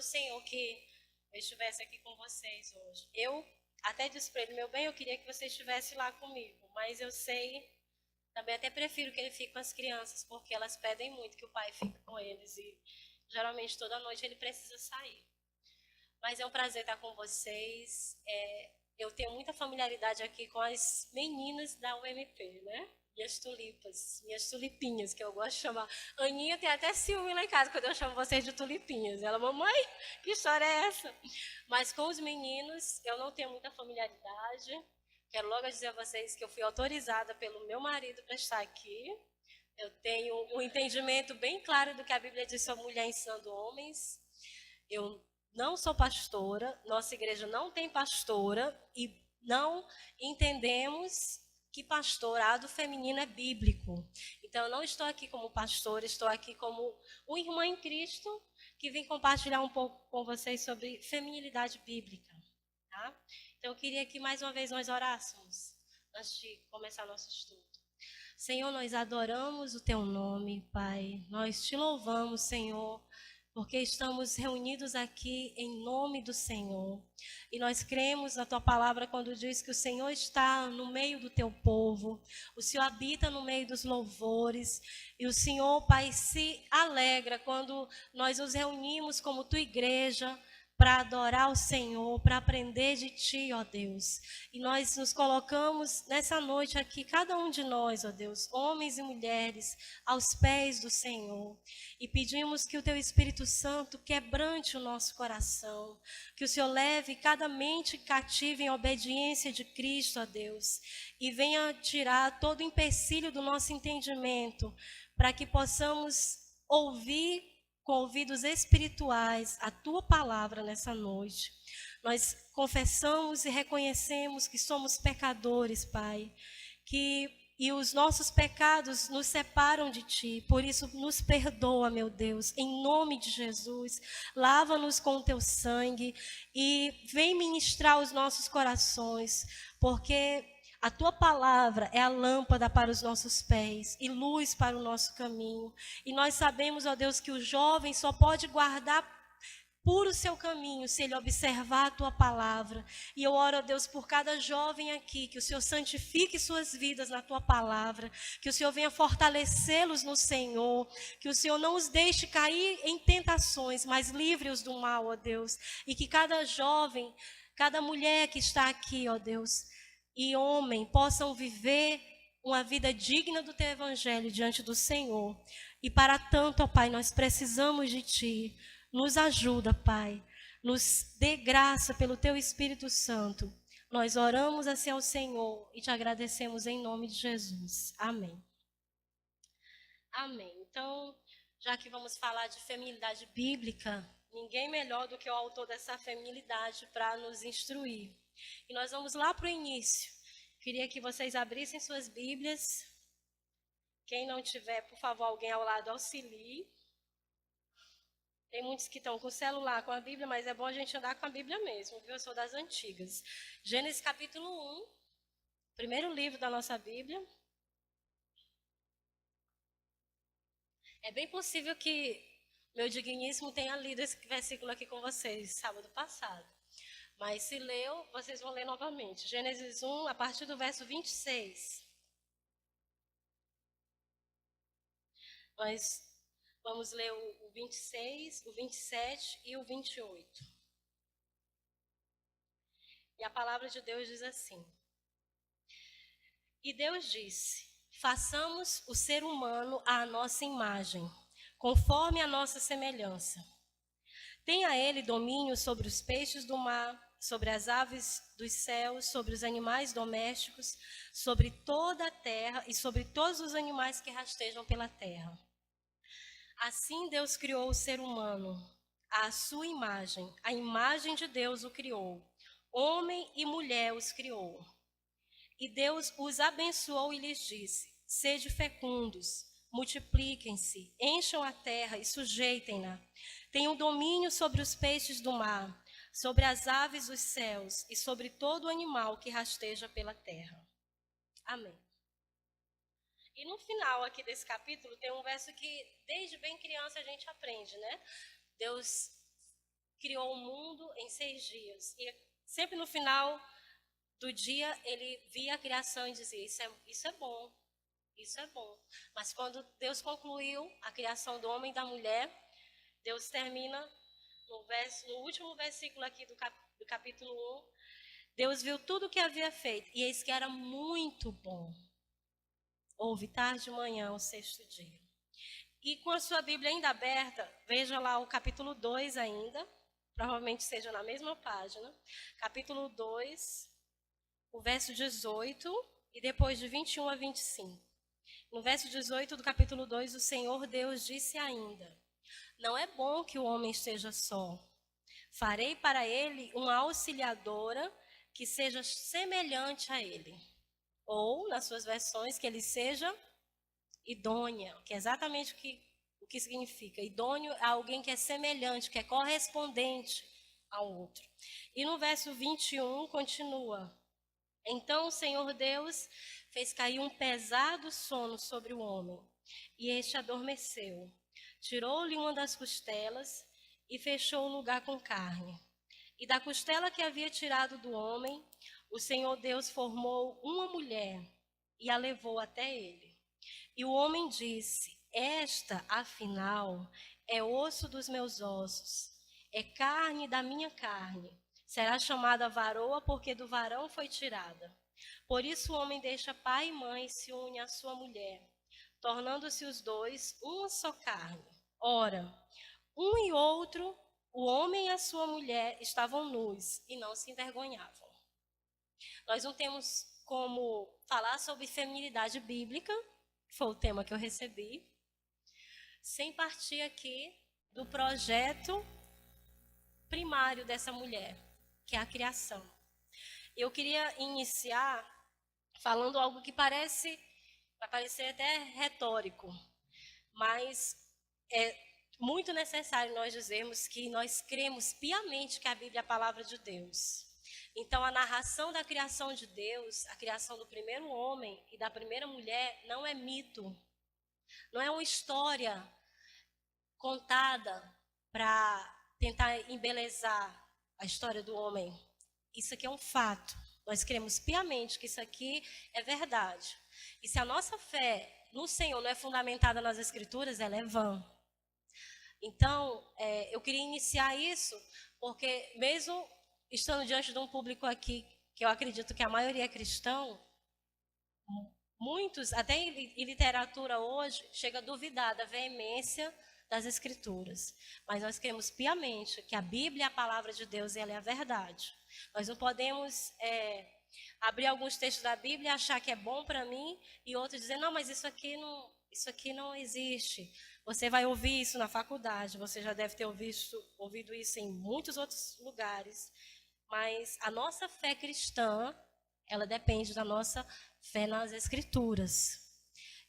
Senhor que eu estivesse aqui com vocês hoje. Eu até disse para ele, meu bem, eu queria que você estivesse lá comigo, mas eu sei, também até prefiro que ele fique com as crianças, porque elas pedem muito que o pai fique com eles e geralmente toda noite ele precisa sair. Mas é um prazer estar com vocês. Eu tenho muita familiaridade aqui com as meninas da UMP, né? Minhas tulipas, minhas tulipinhas, que eu gosto de chamar. Aninha tem até ciúme lá em casa quando eu chamo vocês de tulipinhas. Ela, mamãe, que história é essa? Mas com os meninos, eu não tenho muita familiaridade. Quero logo dizer a vocês que eu fui autorizada pelo meu marido para estar aqui. Eu tenho um entendimento bem claro do que a Bíblia diz sobre mulher ensinando homens. Eu não sou pastora, nossa igreja não tem pastora e não entendemos que pastorado feminino é bíblico. Então, eu não estou aqui como pastora, estou aqui como uma irmã em Cristo que vem compartilhar um pouco com vocês sobre feminilidade bíblica. Tá? Então, eu queria que mais uma vez nós orássemos antes de começar nosso estudo. Senhor, nós adoramos o teu nome, Pai. Nós te louvamos, Senhor, porque estamos reunidos aqui em nome do Senhor. E nós cremos na tua palavra quando diz que o Senhor está no meio do teu povo, o Senhor habita no meio dos louvores, e o Senhor, Pai, se alegra quando nós nos reunimos como tua igreja, para adorar o Senhor, para aprender de Ti, ó Deus. E nós nos colocamos nessa noite aqui, cada um de nós, ó Deus, homens e mulheres, aos pés do Senhor. E pedimos que o Teu Espírito Santo quebrante o nosso coração, que o Senhor leve cada mente cativa em obediência de Cristo, ó Deus, e venha tirar todo o empecilho do nosso entendimento, para que possamos ouvir com ouvidos espirituais a tua palavra nessa noite. Nós confessamos e reconhecemos que somos pecadores, Pai, e os nossos pecados nos separam de Ti, por isso nos perdoa, meu Deus, em nome de Jesus, lava-nos com o Teu sangue e vem ministrar os nossos corações, porque a Tua palavra é a lâmpada para os nossos pés e luz para o nosso caminho. E nós sabemos, ó Deus, que o jovem só pode guardar puro o seu caminho se ele observar a Tua palavra. E eu oro, ó Deus, por cada jovem aqui, que o Senhor santifique suas vidas na Tua palavra, que o Senhor venha fortalecê-los no Senhor, que o Senhor não os deixe cair em tentações, mas livre-os do mal, ó Deus. E que cada jovem, cada mulher que está aqui, ó Deus, e homem possam viver uma vida digna do Teu Evangelho diante do Senhor. E para tanto, ó Pai, nós precisamos de Ti. Nos ajuda, Pai. Nos dê graça pelo Teu Espírito Santo. Nós oramos assim ao Senhor e Te agradecemos em nome de Jesus. Amém. Amém. Então, já que vamos falar de feminilidade bíblica, ninguém melhor do que o autor dessa feminilidade para nos instruir. E nós vamos lá para o início. Queria que vocês abrissem suas Bíblias. Quem não tiver, por favor, alguém ao lado auxilie. Tem muitos que estão com o celular, com a Bíblia, mas é bom a gente andar com a Bíblia mesmo, viu? Eu sou das antigas. Gênesis capítulo 1, primeiro livro da nossa Bíblia. É bem possível que meu digníssimo tenha lido esse versículo aqui com vocês, sábado passado. Mas se leu, vocês vão ler novamente. Gênesis 1, a partir do verso 26. Nós vamos ler o 26, o 27 e o 28. E a palavra de Deus diz assim: E Deus disse: façamos o ser humano à nossa imagem, conforme a nossa semelhança. Tenha ele domínio sobre os peixes do mar, sobre as aves dos céus, sobre os animais domésticos, sobre toda a terra e sobre todos os animais que rastejam pela terra. Assim Deus criou o ser humano, à sua imagem, a imagem de Deus o criou. Homem e mulher os criou. E Deus os abençoou e lhes disse: sede fecundos, multipliquem-se, encham a terra e sujeitem-na. Tenham domínio sobre os peixes do mar, sobre as aves dos céus e sobre todo animal que rasteja pela terra. Amém. E no final aqui desse capítulo tem um verso que desde bem criança a gente aprende, né? Deus criou o mundo em 6 dias. E sempre no final do dia, ele via a criação e dizia, isso é bom, isso é bom. Mas quando Deus concluiu a criação do homem e da mulher, Deus termina no último versículo aqui do capítulo 1, Deus viu tudo o que havia feito, e eis que era muito bom. Houve tarde e manhã, o 6º dia. E com a sua Bíblia ainda aberta, veja lá o capítulo 2 ainda, provavelmente seja na mesma página, capítulo 2, o verso 18, e depois de 21 a 25. No verso 18 do capítulo 2, o Senhor Deus disse ainda, não é bom que o homem esteja só. Farei para ele uma auxiliadora que seja semelhante a ele. Ou, nas suas versões, que ele seja idônea, que é exatamente o que significa. Idôneo é alguém que é semelhante, que é correspondente ao outro. E no verso 21 continua. Então o Senhor Deus fez cair um pesado sono sobre o homem, e este adormeceu. Tirou-lhe uma das costelas e fechou o lugar com carne. E da costela que havia tirado do homem, o Senhor Deus formou uma mulher e a levou até ele. E o homem disse, esta, afinal, é osso dos meus ossos, é carne da minha carne. Será chamada varoa porque do varão foi tirada. Por isso o homem deixa pai e mãe e se une à sua mulher, tornando-se os dois uma só carne. Ora, um e outro, o homem e a sua mulher, estavam nus e não se envergonhavam. Nós não temos como falar sobre feminilidade bíblica, que foi o tema que eu recebi, sem partir aqui do projeto primário dessa mulher, que é a criação. Eu queria iniciar falando algo que vai parecer até retórico, mas é muito necessário nós dizermos que nós cremos piamente que a Bíblia é a palavra de Deus. Então, a narração da criação de Deus, a criação do primeiro homem e da primeira mulher, não é mito, não é uma história contada para tentar embelezar a história do homem. Isso aqui é um fato. Nós cremos piamente que isso aqui é verdade. E se a nossa fé no Senhor não é fundamentada nas Escrituras, ela é vã. Então, eu queria iniciar isso, porque mesmo estando diante de um público aqui, que eu acredito que a maioria é cristão, muitos, até em literatura hoje, chega a duvidar da veemência das Escrituras. Mas nós cremos piamente que a Bíblia é a palavra de Deus e ela é a verdade. Nós não podemos abrir alguns textos da Bíblia e achar que é bom para mim e outros dizer, não, mas isso aqui não existe. Você vai ouvir isso na faculdade, você já deve ter ouvido isso em muitos outros lugares. Mas a nossa fé cristã, ela depende da nossa fé nas Escrituras.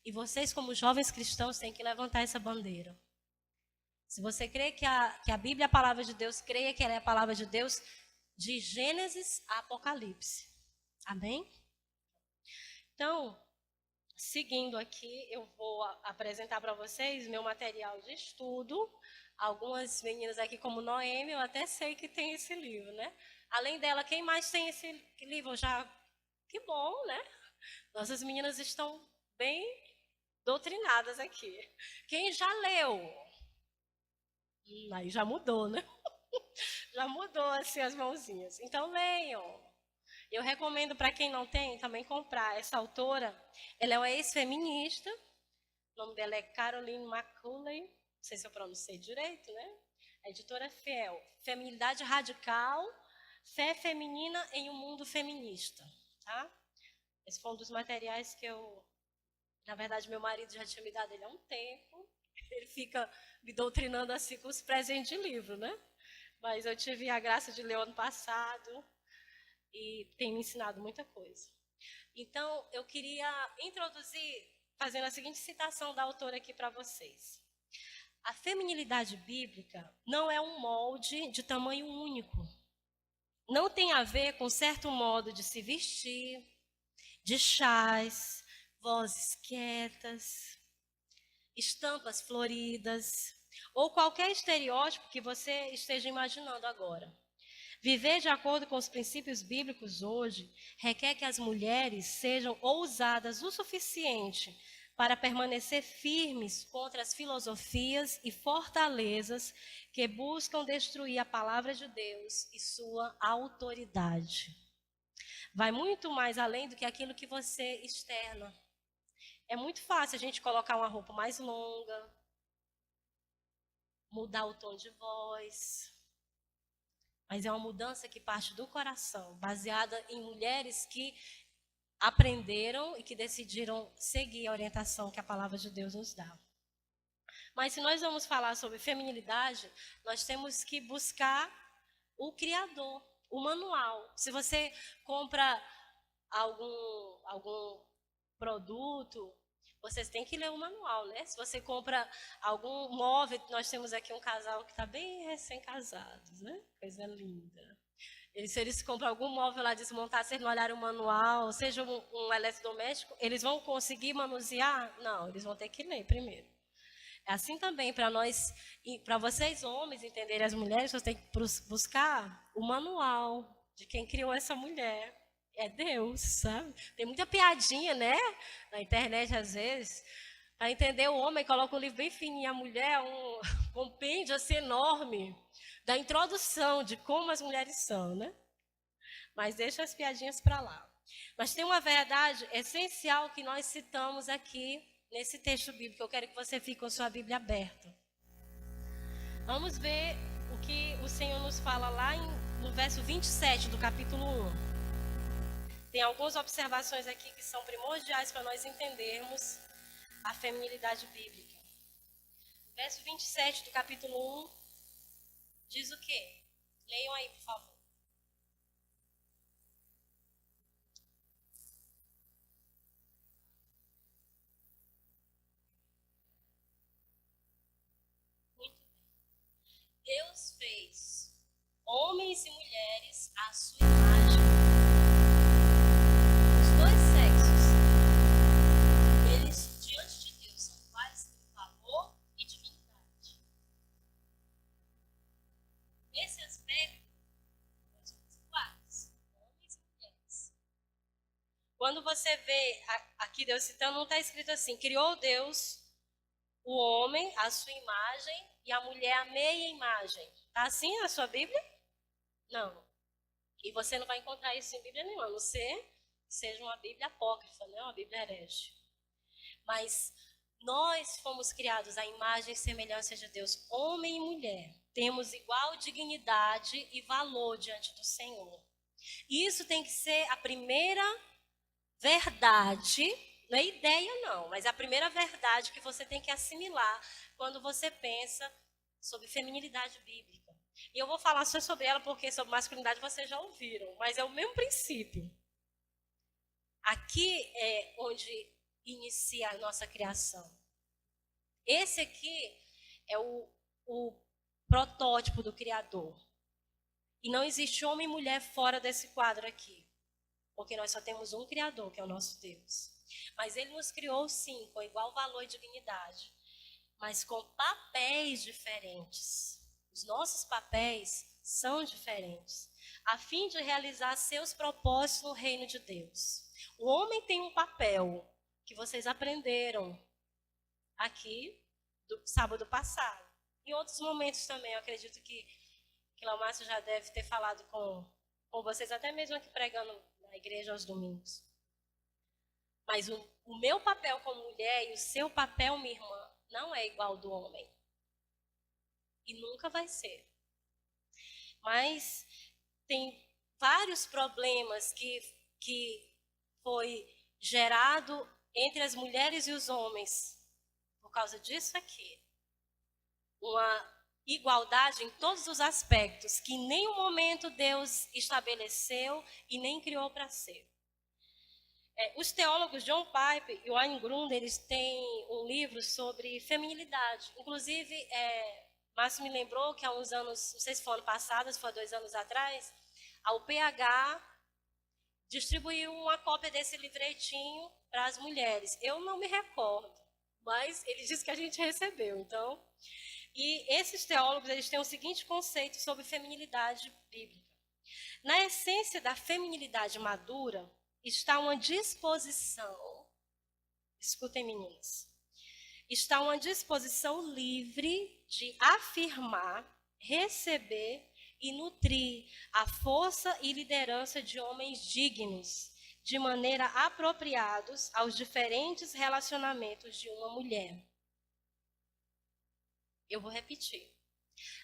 E vocês, como jovens cristãos, têm que levantar essa bandeira. Se você crê que a Bíblia é a palavra de Deus, creia que ela é a palavra de Deus de Gênesis a Apocalipse. Amém? Então, seguindo aqui, eu vou apresentar para vocês meu material de estudo. Algumas meninas aqui, como Noemi, eu até sei que tem esse livro, né? Além dela, quem mais tem esse livro? Que bom, né? Nossas meninas estão bem doutrinadas aqui. Quem já leu? Aí já mudou, né? Já mudou assim as mãozinhas. Então leiam. Eu recomendo para quem não tem também comprar. Essa autora, ela é uma ex-feminista. O nome dela é Caroline McCulley. Não sei se eu pronunciei direito, né? A editora Fiel. Feminilidade Radical, Fé Feminina em um Mundo Feminista. Tá? Esse foi um dos materiais que na verdade, meu marido já tinha me dado ele há um tempo. Ele fica me doutrinando assim com os presentes de livro, né? Mas eu tive a graça de ler ano passado e tem me ensinado muita coisa. Então, eu queria introduzir fazendo a seguinte citação da autora aqui para vocês. A feminilidade bíblica não é um molde de tamanho único. Não tem a ver com certo modo de se vestir, de chás, vozes quietas, estampas floridas, ou qualquer estereótipo que você esteja imaginando agora. Viver de acordo com os princípios bíblicos hoje requer que as mulheres sejam ousadas o suficiente para permanecer firmes contra as filosofias e fortalezas que buscam destruir a palavra de Deus e sua autoridade. Vai muito mais além do que aquilo que você externa. É muito fácil a gente colocar uma roupa mais longa, mudar o tom de voz, mas é uma mudança que parte do coração, baseada em mulheres que aprenderam e que decidiram seguir a orientação que a palavra de Deus nos dá. Mas se nós vamos falar sobre feminilidade, nós temos que buscar o Criador, o manual. Se você compra algum produto, vocês têm que ler o manual, né? Se você compra algum móvel, nós temos aqui um casal que está bem recém-casados, né? Coisa linda. Se eles compram algum móvel lá desmontado, se eles não olharem o manual, seja um eletrodoméstico, eles vão conseguir manusear? Não, eles vão ter que ler primeiro. É assim também para nós, para vocês homens entenderem as mulheres, vocês têm que buscar o manual de quem criou essa mulher. É Deus, sabe? Tem muita piadinha, né? Na internet, às vezes. Para entender o homem, coloca um livro bem fininho. A mulher, um compêndio assim enorme da introdução de como as mulheres são, né? Mas deixa as piadinhas para lá. Mas tem uma verdade essencial que nós citamos aqui nesse texto bíblico. Eu quero que você fique com sua Bíblia aberta. Vamos ver o que o Senhor nos fala lá no verso 27 do capítulo 1. Tem algumas observações aqui que são primordiais para nós entendermos a feminilidade bíblica. Verso 27 do capítulo 1 diz o quê? Leiam aí, por favor. Muito bem. Deus fez homens e mulheres à sua imagem. Os dois sexos, eles diante de Deus são iguais em valor e dignidade. Nesse aspecto, nós somos iguais, homens e mulheres. Quando você vê aqui Deus citando, não está escrito assim: criou Deus o homem à sua imagem e a mulher à meia imagem. Está assim na sua Bíblia? Não. E você não vai encontrar isso em Bíblia nenhuma, a não ser que seja uma Bíblia apócrifa, né? Uma Bíblia herege. Mas nós fomos criados à imagem e semelhança de Deus, homem e mulher. Temos igual dignidade e valor diante do Senhor. E isso tem que ser a primeira verdade, não é ideia não, mas a primeira verdade que você tem que assimilar quando você pensa sobre feminilidade bíblica. E eu vou falar só sobre ela porque sobre masculinidade vocês já ouviram, mas é o mesmo princípio. Aqui é onde inicia a nossa criação. Esse aqui é o protótipo do Criador. E não existe homem e mulher fora desse quadro aqui. Porque nós só temos um Criador, que é o nosso Deus. Mas Ele nos criou, sim, com igual valor e dignidade, mas com papéis diferentes. Os nossos papéis são diferentes, a fim de realizar seus propósitos no reino de Deus. O homem tem um papel que vocês aprenderam aqui do sábado passado. Em outros momentos também, eu acredito que Laumárcio já deve ter falado com vocês, até mesmo aqui pregando na igreja aos domingos. Mas o meu papel como mulher e o seu papel, minha irmã, não é igual ao do homem. E nunca vai ser. Mas tem vários problemas que foi gerado entre as mulheres e os homens por causa disso aqui. Uma igualdade em todos os aspectos que em nenhum momento Deus estabeleceu e nem criou para ser. Os teólogos John Piper e Wayne Grudem, eles têm um livro sobre feminilidade. Inclusive, Márcio me lembrou que há uns anos, não sei se foi ano passado, se foi 2 anos atrás, a UPH distribuiu uma cópia desse livretinho para as mulheres. Eu não me recordo, mas ele disse que a gente recebeu. Então, E esses teólogos, eles têm o seguinte conceito sobre feminilidade bíblica. Na essência da feminilidade madura está uma disposição, escutem meninas, está uma disposição livre de afirmar, receber e nutrir a força e liderança de homens dignos, de maneira apropriados aos diferentes relacionamentos de uma mulher. Eu vou repetir.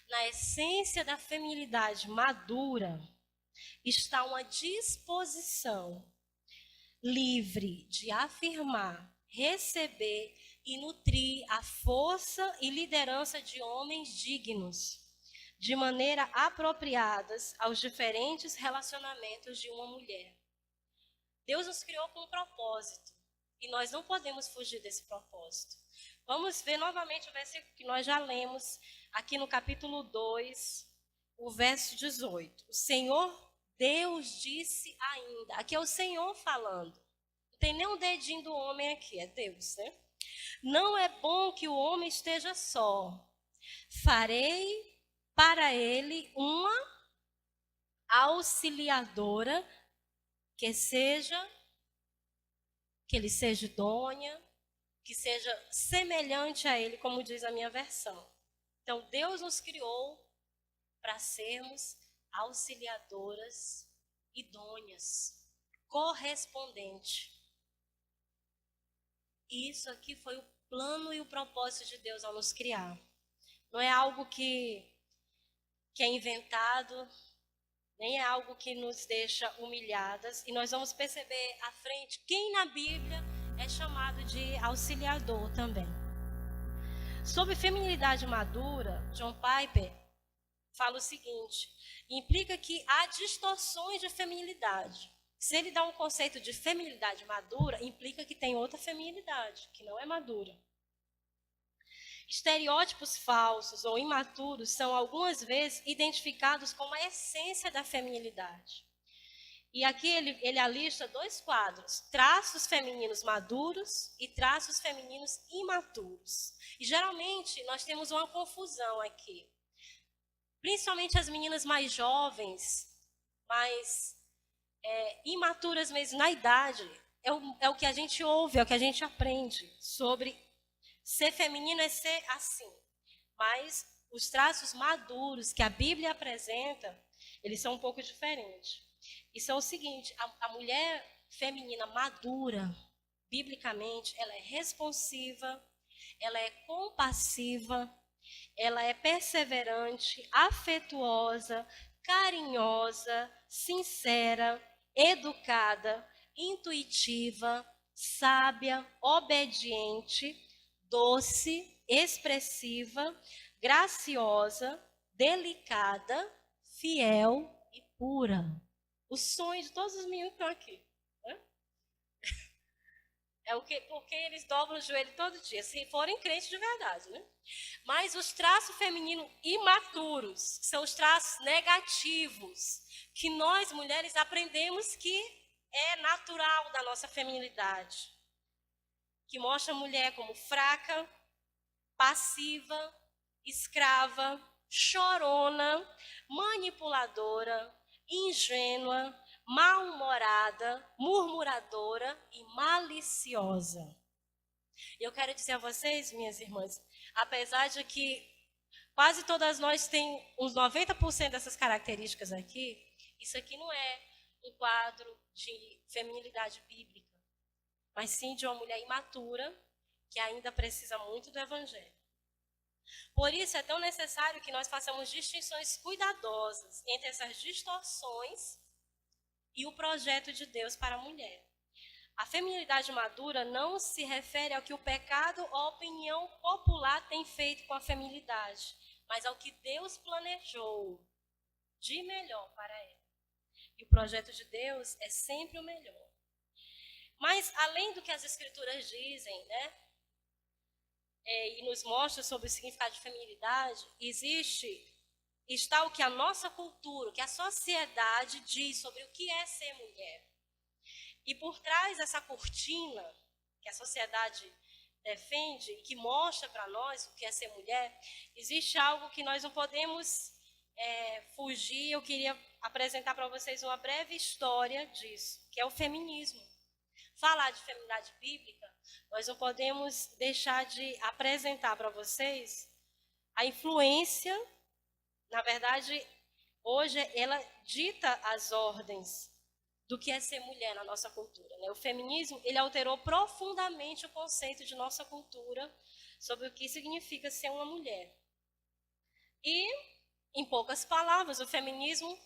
Na essência da feminilidade madura está uma disposição livre de afirmar, receber e nutrir a força e liderança de homens dignos, de maneira apropriadas aos diferentes relacionamentos de uma mulher. Deus nos criou com um propósito e nós não podemos fugir desse propósito. Vamos ver novamente o versículo que nós já lemos aqui no capítulo 2, o verso 18. O Senhor Deus disse ainda, aqui é o Senhor falando, não tem nem um dedinho do homem aqui, é Deus, né? Não é bom que o homem esteja só, farei para ele uma auxiliadora que ele seja idônea, que seja semelhante a ele, como diz a minha versão. Então, Deus nos criou para sermos auxiliadoras idôneas, correspondente. E isso aqui foi o plano e o propósito de Deus ao nos criar. Não é algo que é inventado, nem é algo que nos deixa humilhadas. E nós vamos perceber à frente quem na Bíblia é chamado de auxiliador também. Sobre feminilidade madura, John Piper fala o seguinte: implica que há distorções de feminilidade. Se ele dá um conceito de feminilidade madura, implica que tem outra feminilidade, que não é madura. Estereótipos falsos ou imaturos são algumas vezes identificados como a essência da feminilidade. E aqui ele alista 2 quadros: traços femininos maduros e traços femininos imaturos. E geralmente nós temos uma confusão aqui. Principalmente as meninas mais jovens, mais imaturas mesmo na idade, é o que a gente ouve, é o que a gente aprende sobre ser feminino é ser assim. Mas os traços maduros que a Bíblia apresenta, eles são um pouco diferentes. E são o seguinte: a mulher feminina madura, biblicamente, ela é responsiva, ela é compassiva, ela é perseverante, afetuosa, carinhosa, sincera, educada, intuitiva, sábia, obediente, doce, expressiva, graciosa, delicada, fiel e pura. O sonho de todos os meninos que estão aqui. Né? Porque eles dobram o joelho todo dia, se forem crentes de verdade, né? Mas os traços femininos imaturos são os traços negativos, que nós, mulheres, aprendemos que é natural da nossa feminilidade. Que mostra a mulher como fraca, passiva, escrava, chorona, manipuladora, ingênua, mal-humorada, murmuradora e maliciosa. Eu quero dizer a vocês, minhas irmãs, apesar de que quase todas nós temos uns 90% dessas características aqui, isso aqui não é um quadro de feminilidade bíblica, mas sim de uma mulher imatura que ainda precisa muito do Evangelho. Por isso é tão necessário que nós façamos distinções cuidadosas entre essas distorções e o projeto de Deus para a mulher. A feminilidade madura não se refere ao que o pecado ou a opinião popular tem feito com a feminilidade, mas ao que Deus planejou de melhor para ela. E o projeto de Deus é sempre o melhor. Mas, além do que as Escrituras dizem, né, e nos mostra sobre o significado de feminilidade, está o que a nossa cultura, o que a sociedade diz sobre o que é ser mulher. E por trás dessa cortina que a sociedade defende e que mostra para nós o que é ser mulher, existe algo que nós não podemos fugir. Eu queria apresentar para vocês uma breve história disso, que é o feminismo. Falar de feminidade bíblica, nós não podemos deixar de apresentar para vocês a influência, na verdade, hoje ela dita as ordens do que é ser mulher na nossa cultura, né? O feminismo, ele alterou profundamente o conceito de nossa cultura sobre o que significa ser uma mulher. E, em poucas palavras, o feminismo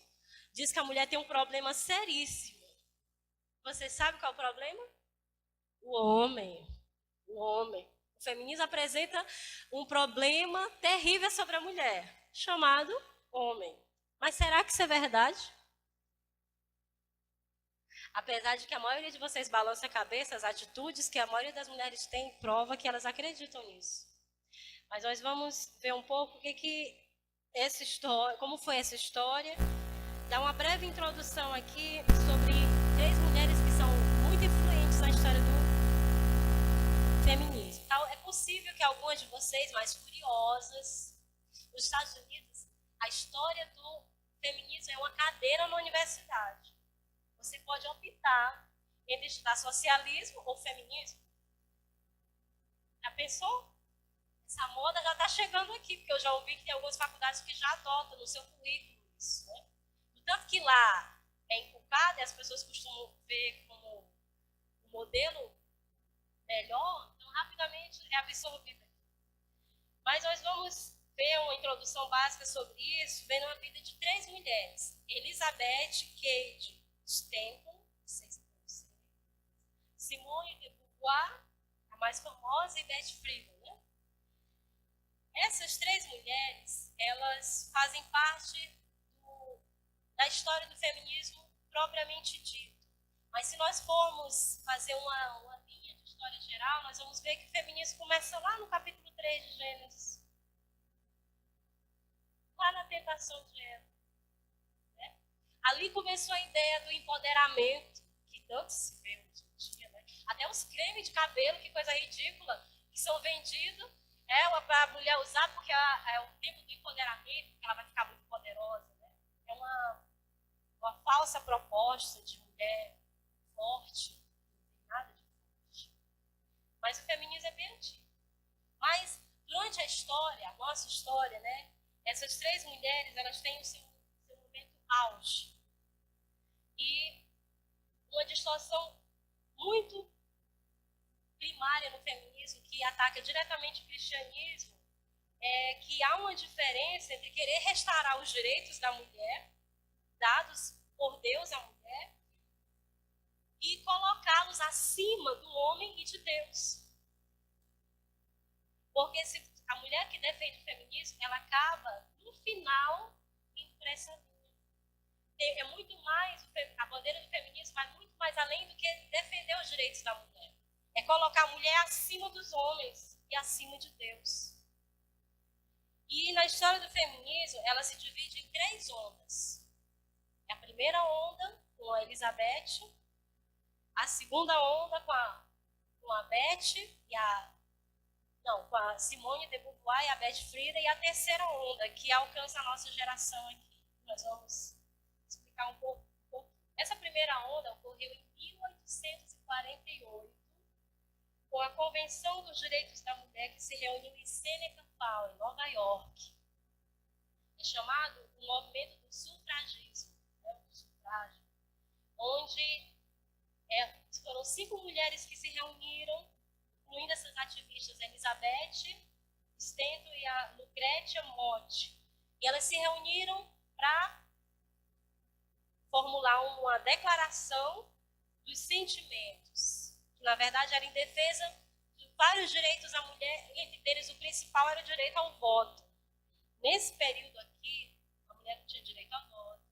diz que a mulher tem um problema seríssimo. Você sabe qual é o problema? O homem. O homem. O feminismo apresenta um problema terrível sobre a mulher, chamado homem. Mas será que isso é verdade? Apesar de que a maioria de vocês balança a cabeça, as atitudes que a maioria das mulheres tem prova que elas acreditam nisso. Mas nós vamos ver um pouco essa história, como foi essa história. Dar uma breve introdução aqui sobre 3 mulheres que são muito influentes na história do feminismo. Então, é possível que algumas de vocês mais curiosas, nos Estados Unidos, a história do feminismo é uma cadeira na universidade. Você pode optar entre estudar socialismo ou feminismo. Já pensou? Essa moda já está chegando aqui, porque eu já ouvi que tem algumas faculdades que já adotam no seu currículo isso, né? Tanto que lá é inculcado e as pessoas costumam ver como um modelo melhor, então rapidamente é absorvido. Mas nós vamos ver uma introdução básica sobre isso, vendo a vida de 3 mulheres. Elizabeth Cady Stanton, não sei se pronuncia, Simone de Beauvoir, a mais famosa, e Beth Friedan, né? Essas 3 mulheres, elas fazem parte da história do feminismo propriamente dito. Mas se nós formos fazer uma linha de história geral, nós vamos ver que o feminismo começa lá no capítulo 3 de Gênesis. Lá na tentação de Eva. Né? Ali começou a ideia do empoderamento, que tanto se vê hoje em dia. Né? Até os cremes de cabelo, que coisa ridícula, que são vendidos para a mulher usar, porque é o tempo do empoderamento, porque ela vai ficar muito poderosa. Né? É uma falsa proposta de mulher forte, não tem nada de forte. Mas o feminismo é bem antigo. Mas durante a história, a nossa história, né, essas 3 mulheres, elas têm o seu momento auge. E uma distorção muito primária no feminismo, que ataca diretamente o cristianismo, é que há uma diferença entre querer restaurar os direitos da mulher, dados por Deus à mulher, e colocá-los acima do homem e de Deus. Porque se a mulher que defende o feminismo, ela acaba, no final, indo para essa linha. É muito mais, a bandeira do feminismo vai muito mais além do que defender os direitos da mulher. É colocar a mulher acima dos homens e acima de Deus. E na história do feminismo, ela se divide em 3 ondas. É a primeira onda com a Elizabeth, a segunda onda com a Beth com a Simone de Beauvoir e a Beth Friedan, e a terceira onda que alcança a nossa geração aqui. Nós vamos explicar um pouco. Essa primeira onda ocorreu em 1848, com a Convenção dos Direitos da Mulher, que se reuniu em Seneca Falls, em Nova York. É chamado o movimento do sufragismo, né, do sufrágio, onde foram 5 mulheres que se reuniram, incluindo essas ativistas, Elizabeth Stanton e a Lucretia Mott. E elas se reuniram para formular uma declaração dos sentimentos, que na verdade era em defesa de vários direitos à mulher, entre eles o principal era o direito ao voto. Nesse período aqui, a mulher não tinha direito ao voto,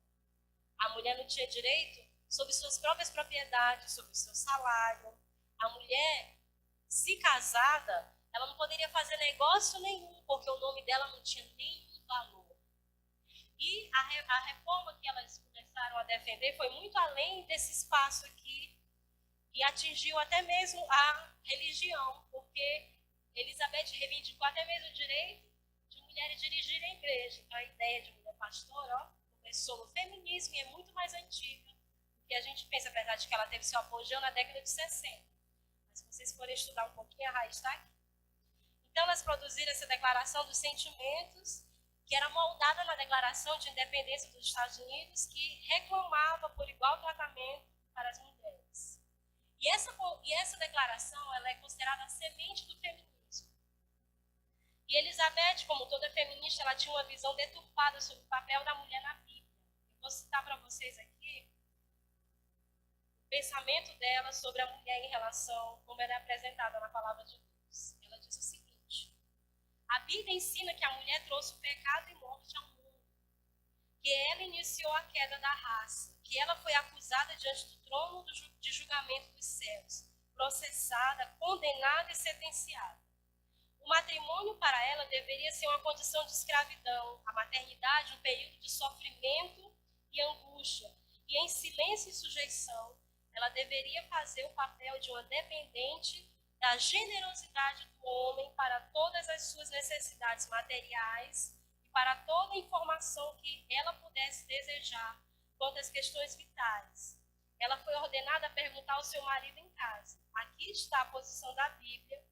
a mulher não tinha direito sobre suas próprias propriedades, sobre o seu salário. A mulher, se casada, ela não poderia fazer negócio nenhum, porque o nome dela não tinha nenhum valor. E a reforma que elas começaram a defender foi muito além desse espaço aqui, e atingiu até mesmo a religião, porque Elizabeth reivindicou até mesmo o direito de mulheres dirigirem a igreja. Então, a ideia de mulher pastora começou no feminismo e é muito mais antiga do que a gente pensa, apesar de que ela teve seu apogeu na década de 60. Mas se vocês forem estudar um pouquinho, a raiz está aqui. Então, elas produziram essa declaração dos sentimentos, que era moldada na Declaração de Independência dos Estados Unidos, que reclamava por igual tratamento para as mulheres. E essa declaração ela é considerada a semente do feminismo. E Elizabeth, como toda feminista, ela tinha uma visão deturpada sobre o papel da mulher na Bíblia. Eu vou citar para vocês aqui o pensamento dela sobre a mulher em relação como ela é apresentada na palavra de Deus. Ela diz o seguinte: a Bíblia ensina que a mulher trouxe o pecado e morte ao mundo, que ela iniciou a queda da raça, que ela foi acusada diante do trono de julgamento dos céus, processada, condenada e sentenciada. O matrimônio para ela deveria ser uma condição de escravidão, a maternidade um período de sofrimento e angústia, e em silêncio e sujeição, ela deveria fazer o papel de uma dependente da generosidade do homem para todas as suas necessidades materiais e para toda a informação que ela pudesse desejar quanto às questões vitais. Ela foi ordenada a perguntar ao seu marido em casa. Aqui está a posição da Bíblia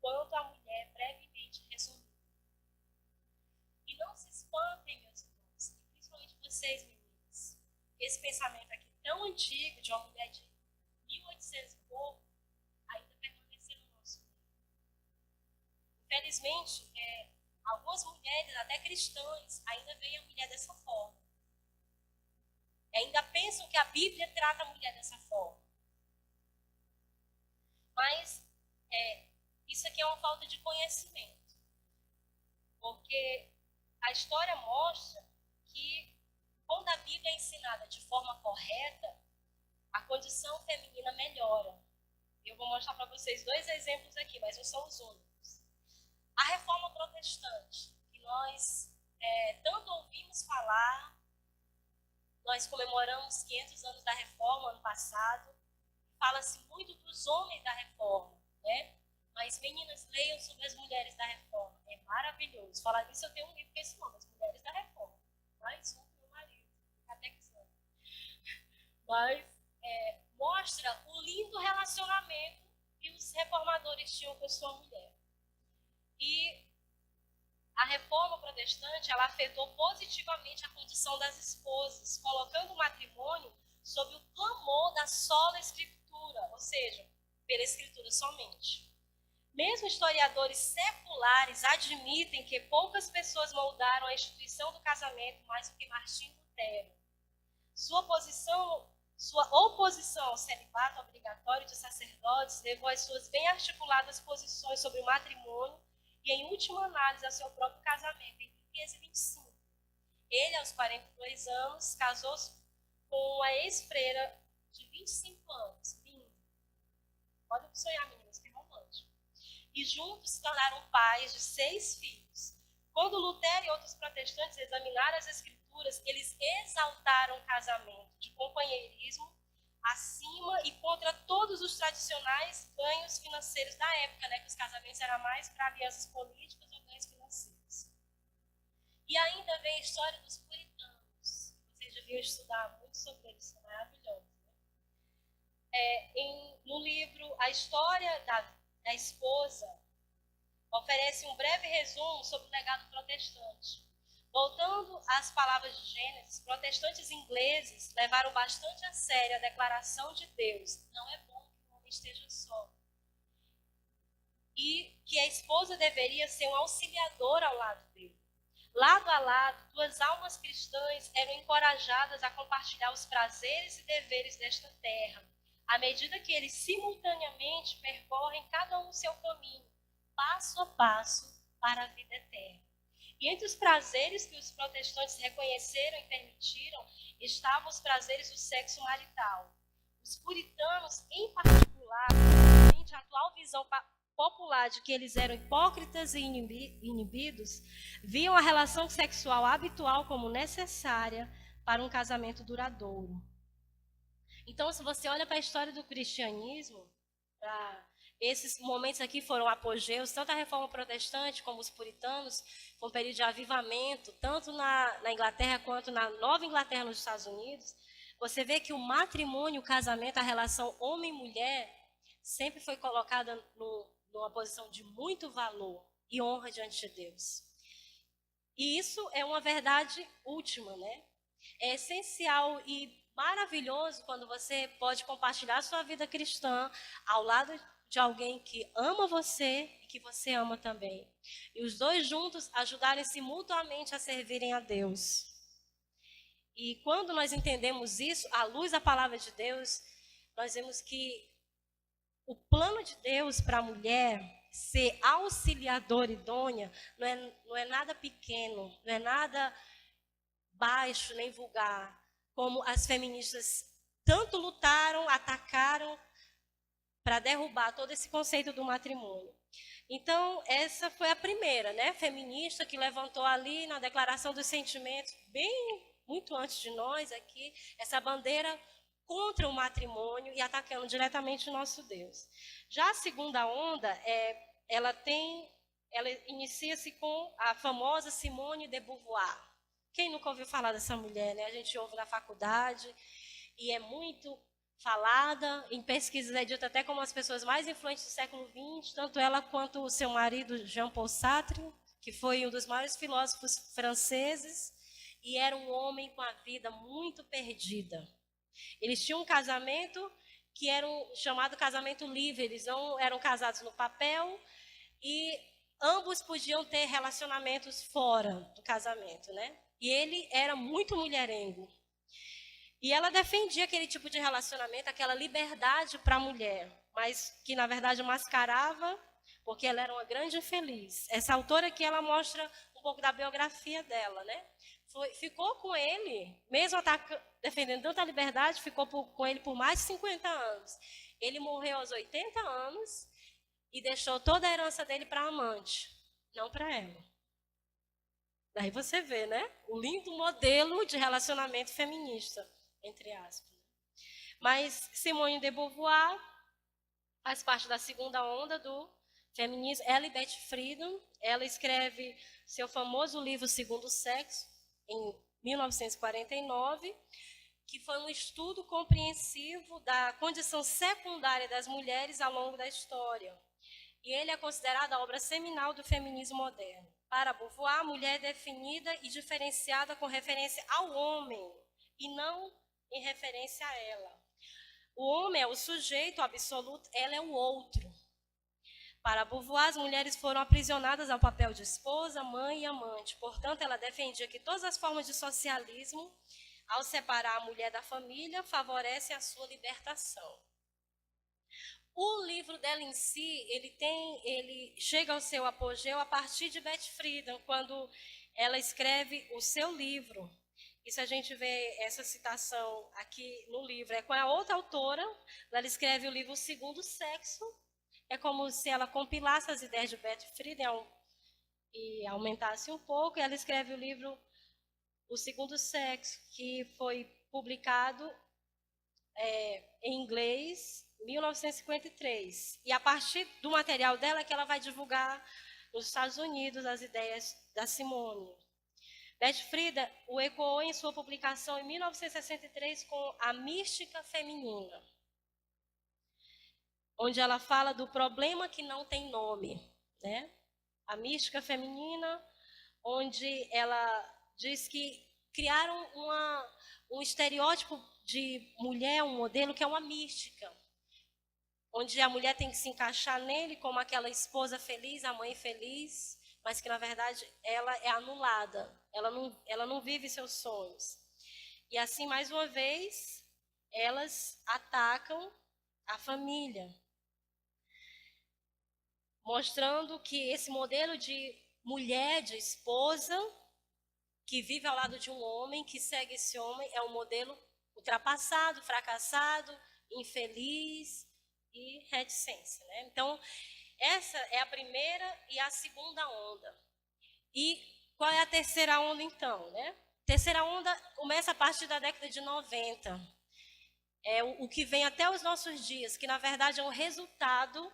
quanto à mulher brevemente resumida. E não se espantem, meus irmãos, e principalmente vocês, meninas, esse pensamento aqui tão antigo de uma mulher de 1800 e pouco, ainda permaneceu no nosso meio. Infelizmente, algumas mulheres, até cristãs, ainda veem a mulher dessa forma. Ainda pensam que a Bíblia trata a mulher dessa forma. Mas isso aqui é uma falta de conhecimento. Porque a história mostra que quando a Bíblia é ensinada de forma correta, a condição feminina melhora. Eu vou mostrar para vocês 2 exemplos aqui, mas não são os únicos. A Reforma Protestante, que nós tanto ouvimos falar, nós comemoramos 500 anos da Reforma ano passado, fala-se muito dos homens da Reforma, né? Mas meninas, leiam sobre as mulheres da Reforma, é maravilhoso. Falar disso, eu tenho um livro com esse nome, As Mulheres da Reforma. Mais um pro meu marido, catequizando. Mas mostra o lindo relacionamento que os reformadores tinham com sua mulher. E a Reforma Protestante, ela afetou positivamente a condição das esposas, colocando o matrimônio sob o clamor da sola Escritura, ou seja, pela Escritura somente. Mesmo historiadores seculares admitem que poucas pessoas moldaram a instituição do casamento mais do que Martim Lutero. Sua oposição ao celibato obrigatório de sacerdotes levou às suas bem articuladas posições sobre o matrimônio e, em última análise, ao seu próprio casamento, em 1525. Ele, aos 42 anos, casou-se com uma ex-freira de 25 anos. Lindo. Podem sonhar, meninas, que é romântico. E juntos se tornaram pais de 6 filhos. Quando Lutero e outros protestantes examinaram as Escrituras, eles exaltaram o casamento de companheirismo acima e contra todos os tradicionais ganhos financeiros da época, né, que os casamentos eram mais para alianças políticas ou ganhos financeiros. E ainda vem a história dos puritanos. Vocês deviam estudar muito sobre isso, é maravilhoso. Né? No livro A História da Esposa, oferece um breve resumo sobre o legado protestante. Voltando às palavras de Gênesis, protestantes ingleses levaram bastante a sério a declaração de Deus: não é bom que o homem esteja só. E que a esposa deveria ser um auxiliador ao lado dele. Lado a lado, 2 almas cristãs eram encorajadas a compartilhar os prazeres e deveres desta terra, à medida que eles simultaneamente percorrem cada um o seu caminho, passo a passo, para a vida eterna. E entre os prazeres que os protestantes reconheceram e permitiram, estavam os prazeres do sexo marital. Os puritanos, em particular, a atual visão popular de que eles eram hipócritas e inibidos, viam a relação sexual habitual como necessária para um casamento duradouro. Então, se você olha para a história do cristianismo, para Esses momentos aqui foram apogeus, tanto a Reforma Protestante como os puritanos, foi um período de avivamento, tanto na Inglaterra quanto na Nova Inglaterra, nos Estados Unidos. Você vê que o matrimônio, o casamento, a relação homem-mulher, sempre foi colocada numa posição de muito valor e honra diante de Deus. E isso é uma verdade última, né? É essencial e maravilhoso quando você pode compartilhar sua vida cristã ao lado de alguém que ama você e que você ama também. E os dois juntos ajudarem-se mutuamente a servirem a Deus. E quando nós entendemos isso, à luz da palavra de Deus, nós vemos que o plano de Deus para a mulher ser auxiliadora idônea não é nada pequeno, não é nada baixo nem vulgar, como as feministas tanto lutaram, atacaram para derrubar todo esse conceito do matrimônio. Então, essa foi a primeira, né, feminista que levantou ali na Declaração dos Sentimentos, muito antes de nós aqui, essa bandeira contra o matrimônio e atacando diretamente o nosso Deus. Já a segunda onda, ela inicia-se com a famosa Simone de Beauvoir. Quem nunca ouviu falar dessa mulher, né? A gente ouve na faculdade e é muito falada, em pesquisas é dita até como as pessoas mais influentes do século XX, tanto ela quanto o seu marido Jean-Paul Sartre, que foi um dos maiores filósofos franceses e era um homem com a vida muito perdida. Eles tinham um casamento que era chamado casamento livre, eles não eram casados no papel e ambos podiam ter relacionamentos fora do casamento, né? E ele era muito mulherengo. E ela defendia aquele tipo de relacionamento, aquela liberdade para a mulher, mas que na verdade mascarava, porque ela era uma grande infeliz. Essa autora aqui, ela mostra um pouco da biografia dela, né? Ficou com ele, mesmo defendendo tanta liberdade, ficou com ele por mais de 50 anos. Ele morreu aos 80 anos e deixou toda a herança dele para a amante, não para ela. Daí você vê, né? O lindo modelo de relacionamento feminista, entre aspas. Mas Simone de Beauvoir faz parte da segunda onda do feminismo. Ela e Betty Friedan, ela escreve seu famoso livro Segundo Sexo, em 1949, que foi um estudo compreensivo da condição secundária das mulheres ao longo da história. E ele é considerado a obra seminal do feminismo moderno. Para Beauvoir, a mulher é definida e diferenciada com referência ao homem, e não em referência a ela. O homem é o sujeito absoluto, ela é o outro. Para Beauvoir, as mulheres foram aprisionadas ao papel de esposa, mãe e amante. Portanto, ela defendia que todas as formas de socialismo, ao separar a mulher da família, favorecem a sua libertação. O livro dela em si, ele chega ao seu apogeu a partir de Betty Friedan, quando ela escreve o seu livro. E se a gente vê essa citação aqui no livro, é com a outra autora, ela escreve o livro O Segundo Sexo. É como se ela compilasse as ideias de Betty Friedan e aumentasse um pouco. E ela escreve o livro O Segundo Sexo, que foi publicado em inglês em 1953. E a partir do material dela é que ela vai divulgar nos Estados Unidos as ideias da Simone. Betty Friedan o ecoou em sua publicação em 1963 com A Mística Feminina, onde ela fala do problema que não tem nome, né? A mística feminina, onde ela diz que criaram um estereótipo de mulher, um modelo que é uma mística, onde a mulher tem que se encaixar nele como aquela esposa feliz, a mãe feliz, mas que na verdade ela é anulada, ela não vive seus sonhos. E assim, mais uma vez, elas atacam a família, mostrando que esse modelo de mulher, de esposa, que vive ao lado de um homem, que segue esse homem, é um modelo ultrapassado, fracassado, infeliz e reticência, né? Então, essa é a primeira e a segunda onda. E qual é a terceira onda, então, né? A terceira onda começa a partir da década de 90. É o que vem até os nossos dias, que na verdade é um resultado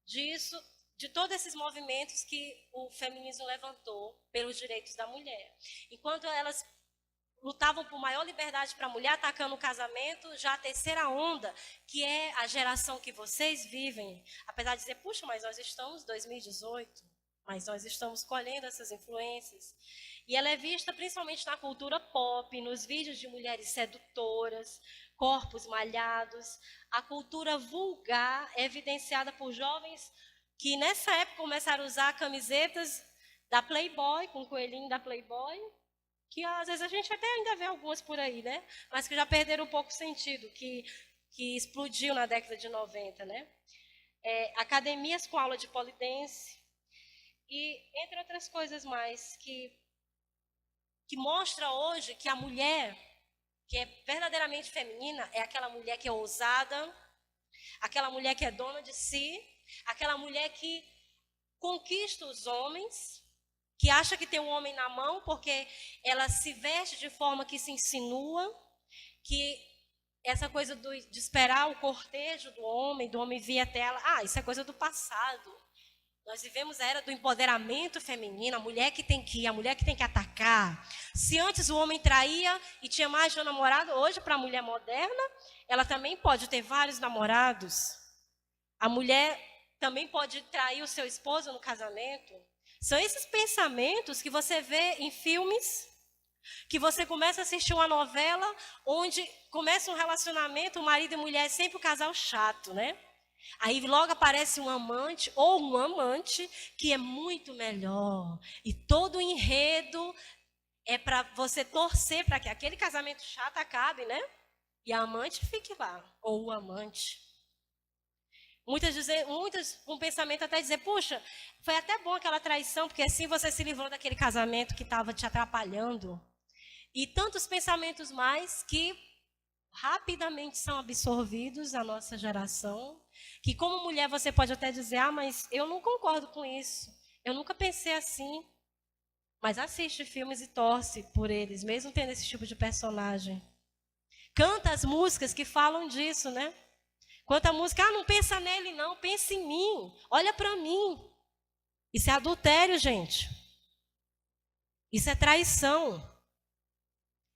disso, de todos esses movimentos que o feminismo levantou pelos direitos da mulher. Enquanto elas lutavam por maior liberdade para a mulher, atacando o casamento, já a terceira onda, que é a geração que vocês vivem, apesar de dizer, puxa, mas nós estamos em 2018, mas nós estamos colhendo essas influências. E ela é vista principalmente na cultura pop, nos vídeos de mulheres sedutoras, corpos malhados. A cultura vulgar é evidenciada por jovens que nessa época começaram a usar camisetas da Playboy, com o coelhinho da Playboy, que às vezes a gente até ainda vê algumas por aí, né? Mas que já perderam um pouco o sentido, que explodiu na década de 90, né? Academias com aula de polidense, e entre outras coisas mais, que mostra hoje que a mulher, que é verdadeiramente feminina, é aquela mulher que é ousada, aquela mulher que é dona de si, aquela mulher que conquista os homens, que acha que tem um homem na mão porque ela se veste de forma que se insinua, que essa coisa de esperar o cortejo do homem vir até ela, isso é coisa do passado. Nós vivemos a era do empoderamento feminino, a mulher que tem que ir, a mulher que tem que atacar. Se antes o homem traía e tinha mais de um namorado, hoje, para a mulher moderna, ela também pode ter vários namorados. A mulher também pode trair o seu esposo no casamento. São esses pensamentos que você vê em filmes, que você começa a assistir uma novela, onde começa um relacionamento, o marido e mulher é sempre o casal chato, né? Aí logo aparece um amante ou um amante que é muito melhor. E todo o enredo é para você torcer para que aquele casamento chato acabe, né? E a amante fique lá, ou o amante. Muitas com pensamento até dizer, puxa, foi até bom aquela traição, porque assim você se livrou daquele casamento que estava te atrapalhando. E tantos pensamentos mais que rapidamente são absorvidos na nossa geração, que como mulher você pode até dizer, mas eu não concordo com isso, eu nunca pensei assim. Mas assiste filmes e torce por eles, mesmo tendo esse tipo de personagem. Canta as músicas que falam disso, né? Quanta música, não pensa nele não, pensa em mim, olha para mim. Isso é adultério, gente. Isso é traição.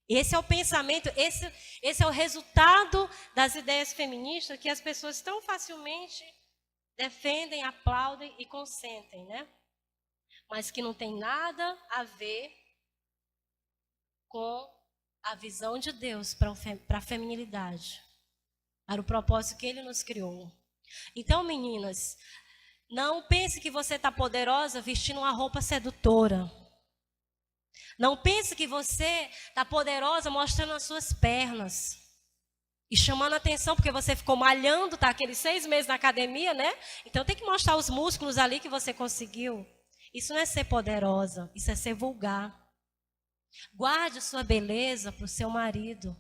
Esse é o pensamento, esse é o resultado das ideias feministas que as pessoas tão facilmente defendem, aplaudem e consentem, né? Mas que não tem nada a ver com a visão de Deus para a feminilidade, para o propósito que Ele nos criou. Então, meninas, não pense que você está poderosa vestindo uma roupa sedutora. Não pense que você está poderosa mostrando as suas pernas e chamando a atenção porque você ficou malhando, está aqueles 6 meses na academia, né? Então tem que mostrar os músculos ali que você conseguiu. Isso não é ser poderosa, isso é ser vulgar. Guarde sua beleza para o seu marido.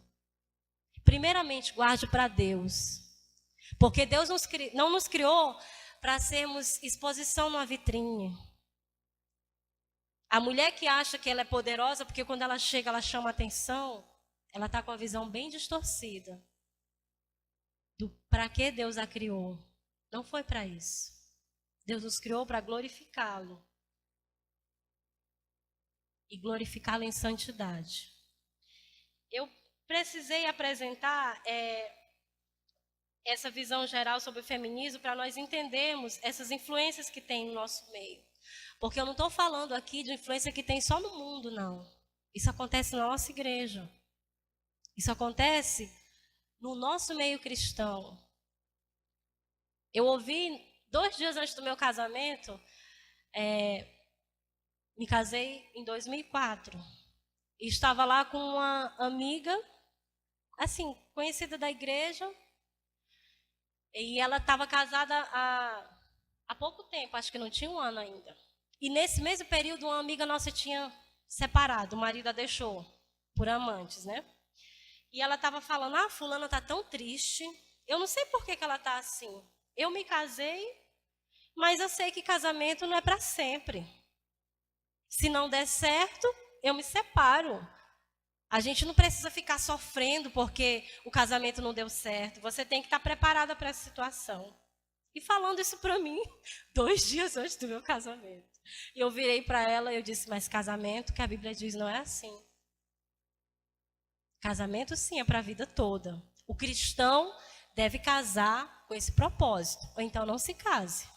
Primeiramente, guarde para Deus. Porque Deus não nos criou para sermos exposição numa vitrine. A mulher que acha que ela é poderosa, porque quando ela chega, ela chama atenção, ela está com a visão bem distorcida do para que Deus a criou. Não foi para isso. Deus nos criou para glorificá-lo. E glorificá-lo em santidade. Eu precisei apresentar essa visão geral sobre o feminismo para nós entendermos essas influências que tem no nosso meio. Porque eu não estou falando aqui de influência que tem só no mundo, não. Isso acontece na nossa igreja. Isso acontece no nosso meio cristão. Eu ouvi 2 dias antes do meu casamento, me casei em 2004. E estava lá com uma amiga, assim, conhecida da igreja. E ela estava casada há pouco tempo, acho que não tinha 1 ano ainda. E nesse mesmo período, uma amiga nossa tinha separado, o marido a deixou por amantes, né? E ela estava falando, fulana está tão triste, eu não sei por que ela está assim. Eu me casei, mas eu sei que casamento não é para sempre. Se não der certo, eu me separo. A gente não precisa ficar sofrendo porque o casamento não deu certo. Você tem que estar preparada para essa situação. E falando isso para mim 2 dias antes do meu casamento. E eu virei para ela e eu disse, mas casamento, que a Bíblia diz, não é assim. Casamento, sim, é para a vida toda. O cristão deve casar com esse propósito, ou então não se case.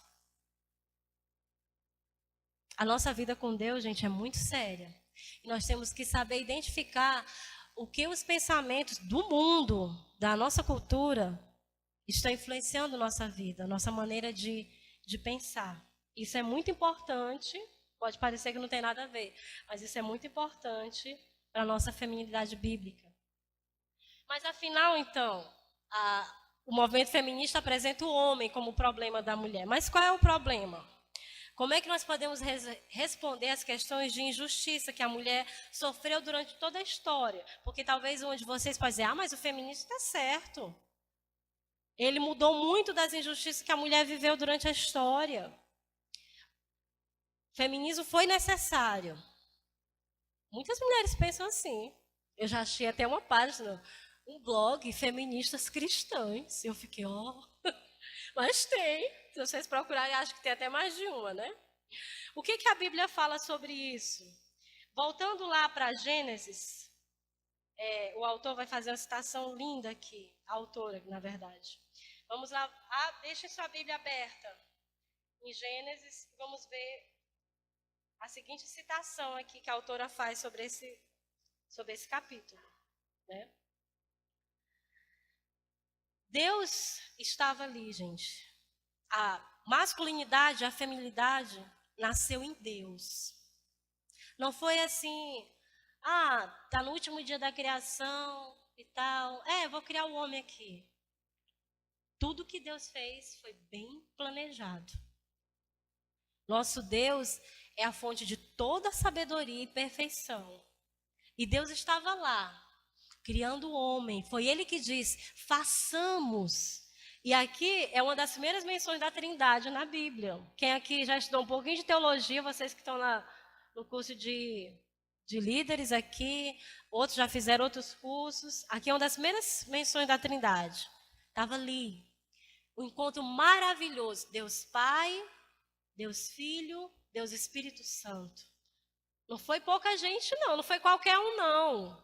A nossa vida com Deus, gente, é muito séria. E nós temos que saber identificar o que os pensamentos do mundo, da nossa cultura, estão influenciando nossa vida, nossa maneira de pensar. Isso é muito importante, pode parecer que não tem nada a ver, mas isso é muito importante para a nossa feminilidade bíblica. Mas afinal, então, o movimento feminista apresenta o homem como o problema da mulher. Mas qual é o problema? Como é que nós podemos responder às questões de injustiça que a mulher sofreu durante toda a história? Porque talvez um de vocês pode dizer, mas o feminismo está certo. Ele mudou muito das injustiças que a mulher viveu durante a história. O feminismo foi necessário. Muitas mulheres pensam assim. Eu já achei até uma página, um blog, Feministas Cristãs. Eu fiquei, mas tem. Se vocês procurarem, acho que tem até mais de uma, né? O que a Bíblia fala sobre isso? Voltando lá para Gênesis, o autor vai fazer uma citação linda aqui, a autora, na verdade. Vamos lá, deixe sua Bíblia aberta em Gênesis, vamos ver a seguinte citação aqui que a autora faz sobre esse capítulo, né? Deus estava ali, gente. A masculinidade, a feminilidade nasceu em Deus. Não foi assim, tá no último dia da criação e tal. Vou criar o homem aqui. Tudo que Deus fez foi bem planejado. Nosso Deus é a fonte de toda sabedoria e perfeição. E Deus estava lá, criando o homem. Foi Ele que disse, façamos. E aqui é uma das primeiras menções da Trindade na Bíblia. Quem aqui já estudou um pouquinho de teologia, vocês que estão no curso de líderes aqui, outros já fizeram outros cursos. Aqui é uma das primeiras menções da Trindade. Estava ali. Um encontro maravilhoso. Deus Pai, Deus Filho, Deus Espírito Santo. Não foi pouca gente, não foi qualquer um, não.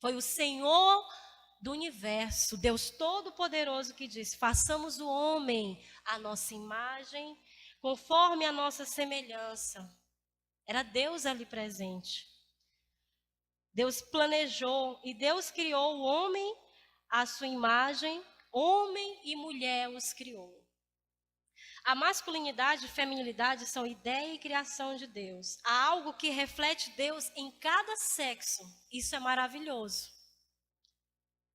Foi o Senhor do universo, Deus Todo-Poderoso que disse, façamos o homem à nossa imagem, conforme a nossa semelhança. Era Deus ali presente. Deus planejou e Deus criou o homem à sua imagem, homem e mulher os criou. A masculinidade e feminilidade são ideia e criação de Deus. Há algo que reflete Deus em cada sexo. Isso é maravilhoso.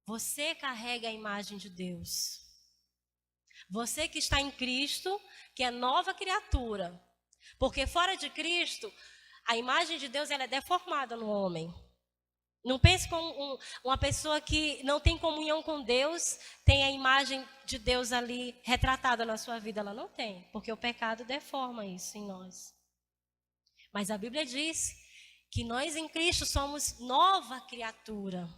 Você carrega a imagem de Deus. Você que está em Cristo, que é nova criatura. Porque fora de Cristo, a imagem de Deus ela é deformada no homem. Não pense como uma pessoa que não tem comunhão com Deus, tem a imagem de Deus ali retratada na sua vida. Ela não tem, porque o pecado deforma isso em nós. Mas a Bíblia diz que nós em Cristo somos nova criatura.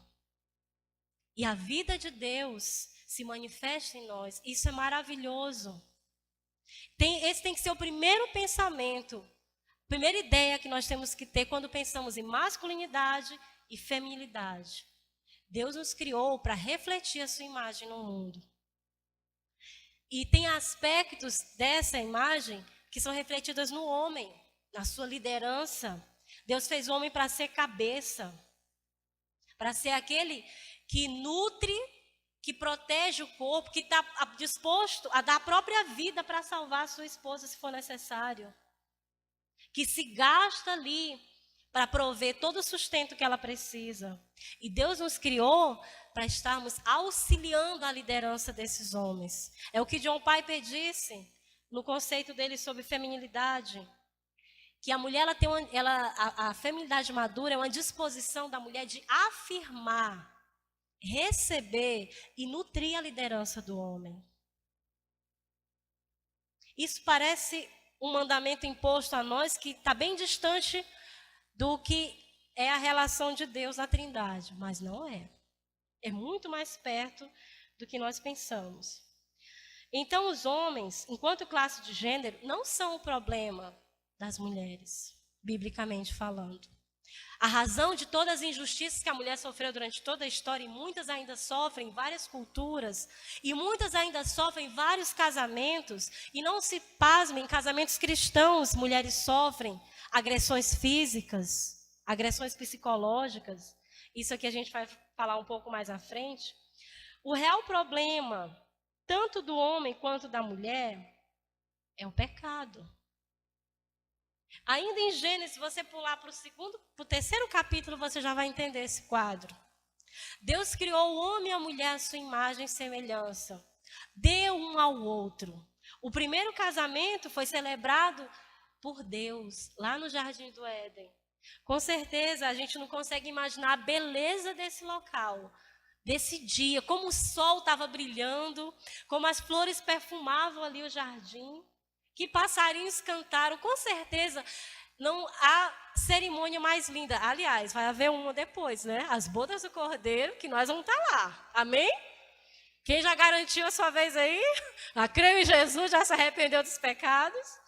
E a vida de Deus se manifesta em nós. Isso é maravilhoso. Esse tem que ser o primeiro pensamento, a primeira ideia que nós temos que ter quando pensamos em masculinidade e feminilidade. Deus nos criou para refletir a sua imagem no mundo. E tem aspectos dessa imagem que são refletidos no homem, na sua liderança. Deus fez o homem para ser cabeça, para ser aquele que nutre, que protege o corpo, que está disposto a dar a própria vida para salvar a sua esposa se for necessário. Que se gasta ali para prover todo o sustento que ela precisa. E Deus nos criou para estarmos auxiliando a liderança desses homens. É o que John Piper disse no conceito dele sobre feminilidade. Que a mulher, a feminilidade madura é uma disposição da mulher de afirmar, receber e nutrir a liderança do homem. Isso parece um mandamento imposto a nós que está bem distante do que é a relação de Deus na Trindade, mas não é. É muito mais perto do que nós pensamos. Então, os homens, enquanto classe de gênero, não são o problema das mulheres, biblicamente falando. A razão de todas as injustiças que a mulher sofreu durante toda a história, e muitas ainda sofrem em várias culturas, e muitas ainda sofrem em vários casamentos, e não se pasmem, em casamentos cristãos, mulheres sofrem agressões físicas, agressões psicológicas. Isso aqui a gente vai falar um pouco mais à frente. O real problema, tanto do homem quanto da mulher, é o pecado. Ainda em Gênesis, se você pular para o terceiro capítulo, você já vai entender esse quadro. Deus criou o homem e a mulher à sua imagem e semelhança. Deu um ao outro. O primeiro casamento foi celebrado por Deus, lá no Jardim do Éden. Com certeza, a gente não consegue imaginar a beleza desse local, desse dia, como o sol estava brilhando, como as flores perfumavam ali o jardim, que passarinhos cantaram. Com certeza, não há cerimônia mais linda. Aliás, vai haver uma depois, né? As bodas do Cordeiro, que nós vamos estar lá. Amém? Quem já garantiu a sua vez aí? Já creu em Jesus, já se arrependeu dos pecados?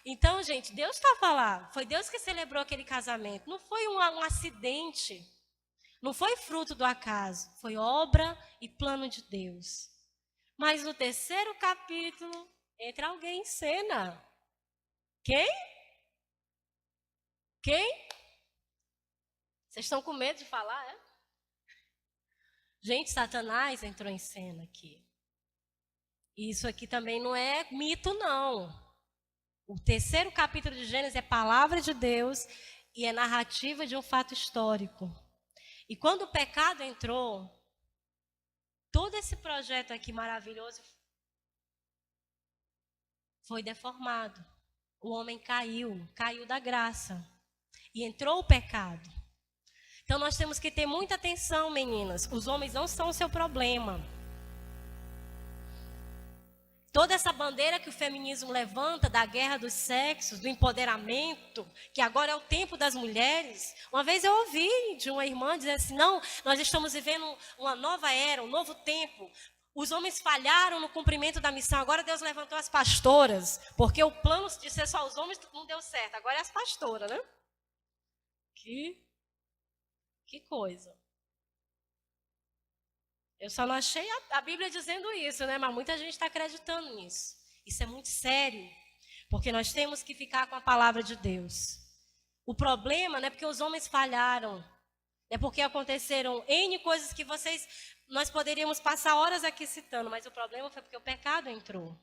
Então, gente, Deus estava lá. Foi Deus que celebrou aquele casamento. Não foi um acidente. Não foi fruto do acaso. Foi obra e plano de Deus. Mas no terceiro capítulo, entra alguém em cena. Quem? Quem? Vocês estão com medo de falar, é? Gente, Satanás entrou em cena aqui. Isso aqui também não é mito, não. O terceiro capítulo de Gênesis é palavra de Deus e é narrativa de um fato histórico. E quando o pecado entrou, todo esse projeto aqui maravilhoso foi deformado. O homem caiu da graça. E entrou o pecado. Então nós temos que ter muita atenção, meninas. Os homens não são o seu problema. Toda essa bandeira que o feminismo levanta da guerra dos sexos, do empoderamento, que agora é o tempo das mulheres. Uma vez eu ouvi de uma irmã dizer assim, não, nós estamos vivendo uma nova era, um novo tempo. Os homens falharam no cumprimento da missão, agora Deus levantou as pastoras, porque o plano de ser só os homens não deu certo, agora é as pastoras, né? Que coisa. Eu só não achei a Bíblia dizendo isso, né? Mas muita gente está acreditando nisso. Isso é muito sério, porque nós temos que ficar com a palavra de Deus. O problema não é porque os homens falharam, é porque aconteceram N coisas que nós poderíamos passar horas aqui citando, mas o problema foi porque o pecado entrou.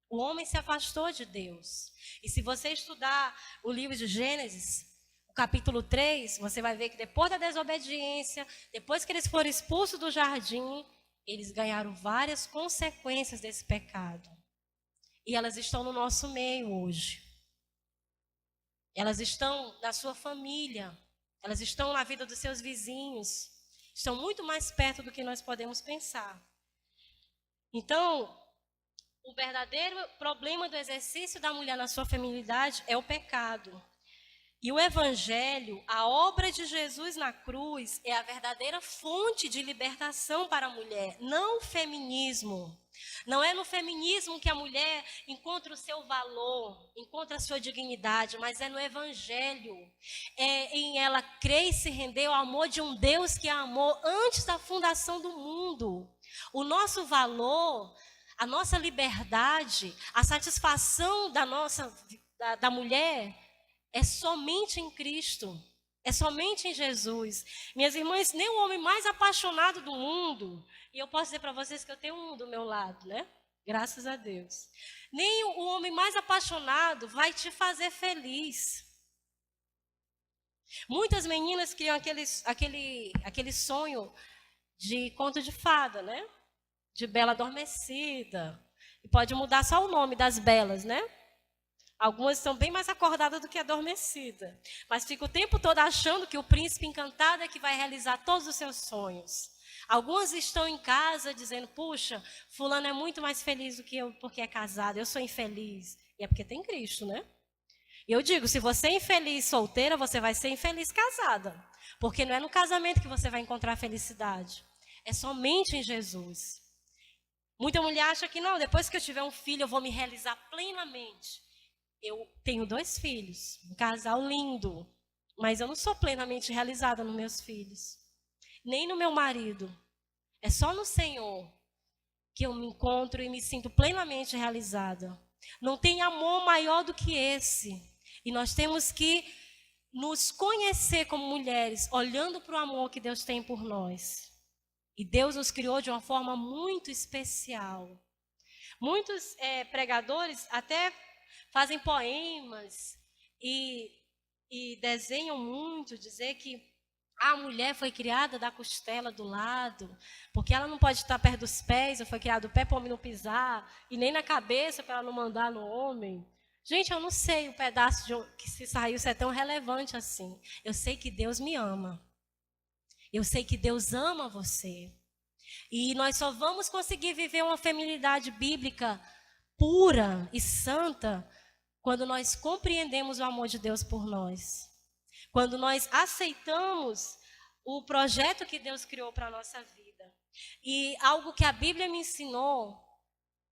O homem se afastou de Deus. E se você estudar o livro de Gênesis, o capítulo 3, você vai ver que depois da desobediência, depois que eles foram expulsos do jardim, eles ganharam várias consequências desse pecado. E elas estão no nosso meio hoje. Elas estão na sua família. Elas estão na vida dos seus vizinhos. Estão muito mais perto do que nós podemos pensar. Então, o verdadeiro problema do exercício da mulher na sua feminilidade é o pecado. E o Evangelho, a obra de Jesus na cruz, é a verdadeira fonte de libertação para a mulher, não o feminismo. Não é no feminismo que a mulher encontra o seu valor, encontra a sua dignidade, mas é no Evangelho. É em ela crer e se render ao amor de um Deus que a amou antes da fundação do mundo. O nosso valor, a nossa liberdade, a satisfação da mulher é somente em Cristo, é somente em Jesus. Minhas irmãs, nem o homem mais apaixonado do mundo, e eu posso dizer para vocês que eu tenho um do meu lado, né? Graças a Deus. Nem o homem mais apaixonado vai te fazer feliz. Muitas meninas criam aquele sonho de conto de fada, né? De bela adormecida. E pode mudar só o nome das belas, né? Algumas estão bem mais acordadas do que adormecidas. Mas fica o tempo todo achando que o príncipe encantado é que vai realizar todos os seus sonhos. Algumas estão em casa dizendo, puxa, fulano é muito mais feliz do que eu porque é casado, eu sou infeliz. E é porque tem Cristo, né? E eu digo, se você é infeliz solteira, você vai ser infeliz casada. Porque não é no casamento que você vai encontrar felicidade. É somente em Jesus. Muita mulher acha que não, depois que eu tiver um filho eu vou me realizar plenamente. Eu tenho 2 filhos, um casal lindo, mas eu não sou plenamente realizada nos meus filhos, nem no meu marido. É só no Senhor que eu me encontro e me sinto plenamente realizada. Não tem amor maior do que esse. E nós temos que nos conhecer como mulheres, olhando para o amor que Deus tem por nós. E Deus nos criou de uma forma muito especial. Muitos pregadores até fazem poemas e desenham muito, dizer que a mulher foi criada da costela do lado, porque ela não pode estar perto dos pés, ou foi criada do pé para o homem não pisar, e nem na cabeça para ela não mandar no homem. Gente, eu não sei o pedaço que se saiu, se é tão relevante assim. Eu sei que Deus me ama. Eu sei que Deus ama você. E nós só vamos conseguir viver uma feminilidade bíblica pura e santa quando nós compreendemos o amor de Deus por nós. Quando nós aceitamos o projeto que Deus criou para a nossa vida. E algo que a Bíblia me ensinou